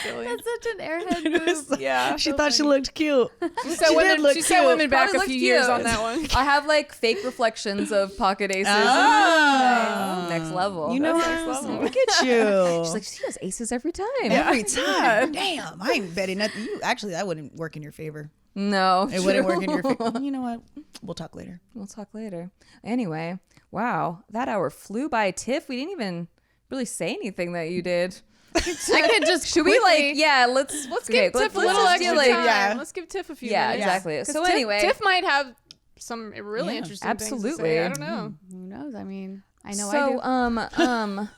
S2: That's such an airhead
S4: you? It was
S2: move.
S4: like-
S3: Yeah.
S4: She thought she looked cute.
S3: She set
S4: did
S3: women,
S4: look
S3: she set
S4: cute.
S3: women back
S1: Probably
S3: a
S1: looked
S3: few years
S1: cute.
S3: on that one.
S1: I have like fake reflections of pocket aces.
S4: Oh.
S1: Next level.
S4: You know
S3: That's
S4: what?
S3: next level.
S4: Look at you.
S1: She's like, she has aces every time.
S4: Every time. Damn. I ain't betting nothing. You actually, that wouldn't work in your favor.
S1: No,
S4: It wouldn't work in your favor. You know what? We'll talk later.
S1: We'll talk later. Anyway, wow, that hour flew by. Tiff, we didn't even really say anything that you did.
S2: I could just
S1: Should we
S2: quickly-
S1: like? Yeah, let's
S3: Give Tiff a little extra
S1: like.
S3: time.
S4: Yeah.
S3: Let's give Tiff a few
S1: Yeah,
S3: minutes.
S1: exactly.
S3: 'Cause
S1: So
S3: Tiff-
S1: anyway,
S3: Tiff might have some really
S4: Yeah,
S3: interesting things to
S1: absolutely.
S3: say. I don't know.
S2: Who knows? I mean, I know I
S1: so
S2: do.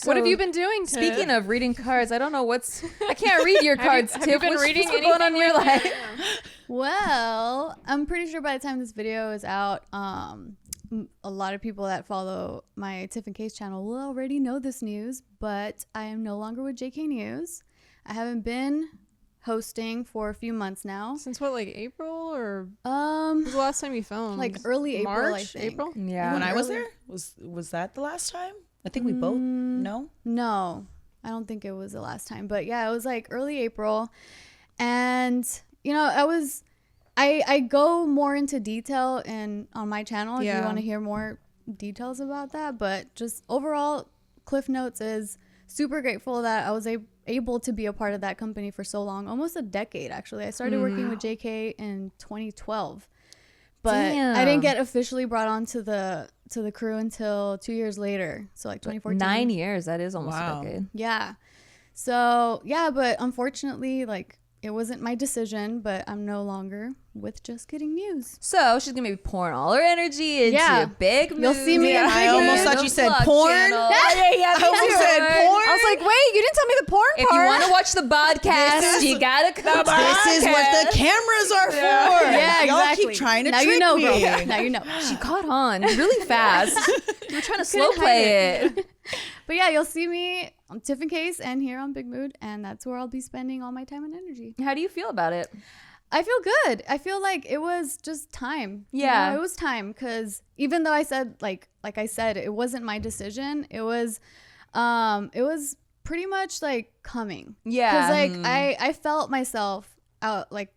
S3: What have
S1: so
S3: you been doing, Tiff?
S1: Speaking of reading cards, I don't know what's. I can't read your cards,
S3: have
S1: Tiff.
S3: you been
S1: What's
S3: reading
S1: going on in
S3: anything
S1: your
S3: lately?
S1: life?
S2: Well, I'm pretty sure by the time this video is out, a lot of people that follow my Tiff and Case channel will already know this news, but I am no longer with JKNews. I haven't been hosting for a few months now.
S3: Since what, like April or when was the last time you filmed?
S2: Like early April,
S3: March,
S2: I think.
S3: April.
S1: Yeah.
S4: When I was
S2: earlier.
S4: there, was that the last time? I think we both. No.
S2: No, I don't think it was the last time, but yeah, it was like early April, and you know, I go more into detail on my channel if you
S3: Yeah.
S2: want to hear more details about that, but just overall, Cliff Notes is super grateful that I was able to be a part of that company for so long, almost a decade actually. I started working with JK in 2012. But I
S1: Damn.
S2: didn't get officially brought on to the crew until 2 years later. So like 2014.
S1: 9 years. That is almost
S4: Wow.
S1: a decade.
S2: Yeah. So yeah, but unfortunately, like it wasn't my decision, but I'm no longer with Just Kidding News.
S1: So she's gonna be pouring all her energy into
S2: Yeah.
S1: a big
S2: You'll
S1: move.
S2: see me in
S4: I
S2: big
S4: almost
S2: mood.
S4: thought you said
S1: Vlog
S4: porn.
S1: channel.
S4: I almost said porn.
S3: I was like, wait, you didn't tell me the porn
S1: If you want to watch the podcast, you gotta come.
S4: This is what the cameras are for.
S2: Yeah,
S4: Y'all
S2: exactly.
S4: keep trying to
S2: now
S4: trick
S2: you know,
S4: me.
S2: girl. Now you know.
S1: She caught on really fast. You were trying to slow
S2: Couldn't
S1: play
S2: hide
S1: it.
S2: But yeah, you'll see me on Tiff and Case and here on Big Mood, and that's where I'll be spending all my time and energy.
S1: How do you feel about it?
S2: I feel good. I feel like it was just time. You
S1: Yeah.
S2: know, it was time because even though I said like I said, it wasn't my decision. It was pretty much like coming.
S1: Yeah.
S2: Because like I felt myself out like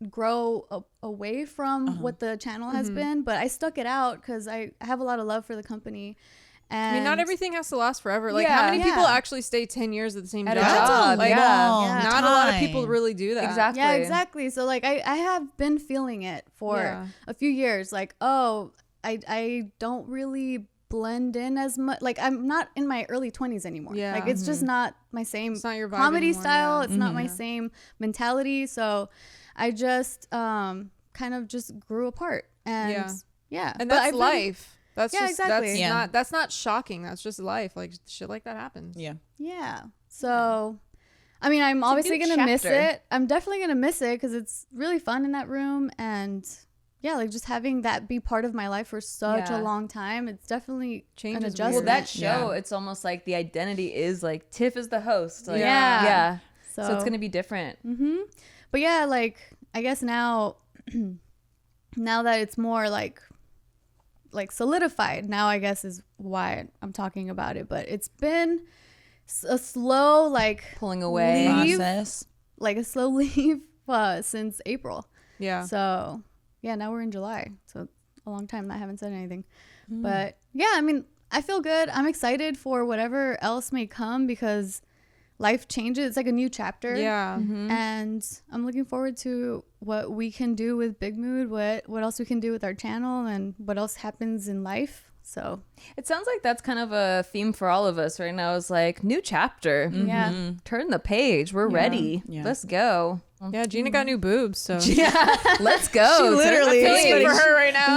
S2: grow away from what the channel has been, but I stuck it out because I have a lot of love for the company. And
S3: I mean, not everything has to last forever. Like,
S1: Yeah.
S3: how many people
S2: Yeah.
S3: actually stay 10 years at the same
S1: At
S3: job?
S1: a job,
S3: Like,
S1: yeah.
S4: long
S3: not a lot of people
S4: time.
S3: really do that.
S1: Exactly.
S2: Yeah, exactly. So like I have been feeling it for
S3: Yeah.
S2: a few years. Like, oh, I don't really blend in as much. Like I'm not in my early 20s anymore.
S3: Yeah.
S2: Like it's just not my same
S3: It's not your vibe
S2: comedy
S3: anymore,
S2: style.
S3: yeah.
S2: It's not my same mentality. So I just kind of just grew apart. And yeah.
S3: And
S2: But
S3: that's
S2: I've been-
S3: life. That's
S2: Yeah,
S3: just,
S2: exactly.
S3: That's
S4: Yeah.
S3: not, that's not shocking. That's just life. Like, shit like that happens.
S4: Yeah.
S2: Yeah. So, I mean, I'm obviously
S1: good
S2: going to miss
S1: chapter.
S2: it. I'm definitely going to miss it because it's really fun in that room. And yeah, like just having that be part of my life for such
S1: Yeah.
S2: a long time, it's definitely
S3: Changes
S2: an
S3: weird.
S2: adjustment.
S1: Well, that show, it's almost like the identity is like Tiff is the host. Like,
S2: Yeah.
S1: Yeah. So it's
S2: So-
S1: going to be different.
S2: But yeah, like I guess now now that it's more like solidified, now I guess is why I'm talking about it. But it's been a slow
S1: Pulling away.
S2: leave,
S4: Process.
S2: like a slow leave since April.
S3: Yeah.
S2: So yeah, now we're in July. So a long time that I haven't said anything. But yeah, I mean, I feel good. I'm excited for whatever else may come because life changes. It's like a new chapter.
S3: Yeah.
S2: And I'm looking forward to what we can do with Big Mood, what else we can do with our channel, and what else happens in life. So
S1: It sounds like that's kind of a theme for all of us right now. Is like new chapter.
S2: yeah.
S1: Turn the page. We're ready.
S4: Yeah.
S1: Let's go.
S3: Yeah, Gina got new boobs, so
S1: Let's go.
S4: She literally-
S1: Turn the
S3: Good
S1: page.
S3: for her right now.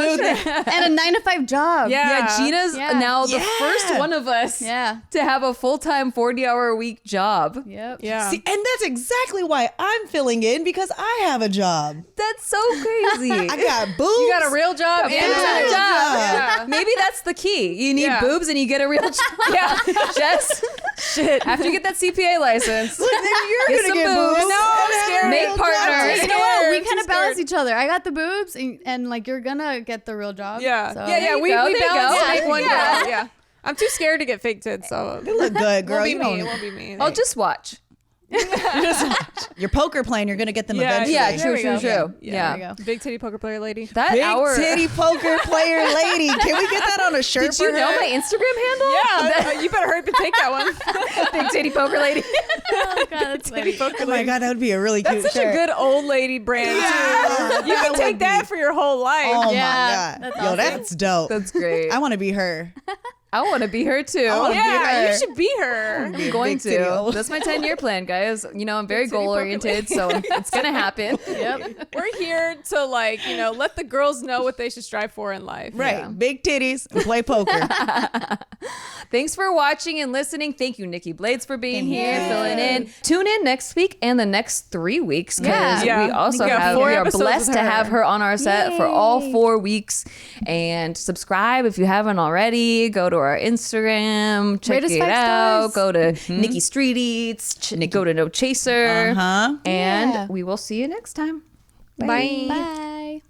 S2: And a 9-to-5 job.
S1: Yeah, Gina's
S2: Yeah.
S1: now the
S4: Yeah.
S1: first one of us
S2: Yeah.
S1: to have a full-time 40-hour-a-week job.
S2: Yep.
S3: Yeah.
S4: See, and that's exactly why I'm filling in because I have a job.
S1: That's so crazy.
S4: I got boobs.
S3: You got a real job and
S1: Yeah.
S3: a
S1: Real job.
S3: Yeah.
S1: Maybe that's the key. You need
S3: Yeah.
S1: boobs and you get a real job. Yeah. Jess, shit. After you get that CPA license,
S4: Then you're
S1: Get
S4: gonna
S1: some
S4: get
S1: boobs.
S4: boobs.
S1: No, I'm
S4: and
S1: scared.
S4: have a
S1: Make
S4: real
S1: partners.
S4: job.
S2: You know what? We
S3: I'm
S2: kind
S3: too
S2: of balance
S3: scared.
S2: each other. I got the boobs, and like you're gonna get the real job.
S3: Yeah.
S2: So.
S3: Yeah,
S1: you
S3: we
S1: go, there you
S3: balance
S1: go.
S3: make one
S1: Yeah.
S3: girl. Yeah. I'm too scared to get fake tits, so
S4: You look good, girl.
S3: won't be
S4: You
S3: me.
S4: don't.
S3: It won't be me.
S1: I'll just watch.
S4: Your poker playing, you're gonna get them
S3: Yeah,
S4: eventually.
S1: Yeah,
S3: There
S1: true,
S3: we
S1: true,
S3: go.
S1: true.
S3: Yeah.
S1: Yeah.
S2: There we go.
S3: Big titty poker player lady.
S1: That
S4: Big
S1: hour.
S4: titty poker player lady. Can we get that on a shirt
S1: Did
S4: for
S1: you
S4: her?
S1: know my Instagram handle?
S3: Yeah, you better hurry up and take that one.
S1: Big titty poker lady.
S2: Oh god, that's funny.
S4: Oh my god, that would be a really
S3: That's
S4: cute
S3: such
S4: shirt.
S3: a good old lady brand
S4: Yeah.
S3: too. You can
S4: That
S3: take
S4: would
S3: that
S4: be-
S3: for your whole life.
S4: Oh
S2: Yeah,
S4: my god,
S2: that's
S4: yo,
S2: awesome.
S4: that's dope.
S1: That's great.
S4: I want to be her.
S1: I want to be her too.
S4: I wanna be
S3: yeah,
S4: her.
S3: you should be her.
S4: Be a
S1: I'm going
S4: big titty
S1: to.
S4: old.
S1: That's my 10-year plan, guys. You know, I'm very
S3: Big titty
S1: goal oriented, so it's gonna happen.
S2: Yep.
S3: We're here to let the girls know what they should strive for in life.
S4: Right,
S1: Yeah.
S4: big titties and play poker.
S1: Thanks for watching and listening. Thank you, Nikki Blades, for being here,
S2: you.
S1: filling in. Tune in next week and the next 3 weeks because
S2: Yeah.
S1: we also
S3: We got
S1: have
S3: 4
S1: we are
S3: episodes
S1: blessed
S3: with
S1: to
S3: her.
S1: have her on our set for all 4 weeks. And subscribe if you haven't already. Go to our Instagram, check
S2: Rate us
S1: it
S2: 5
S1: out.
S2: stars.
S1: Go to Nikki Street Eats. Go to No Chaser.
S4: Uh-huh.
S1: And
S2: Yeah.
S1: we will see you next time.
S3: Bye.
S2: Bye.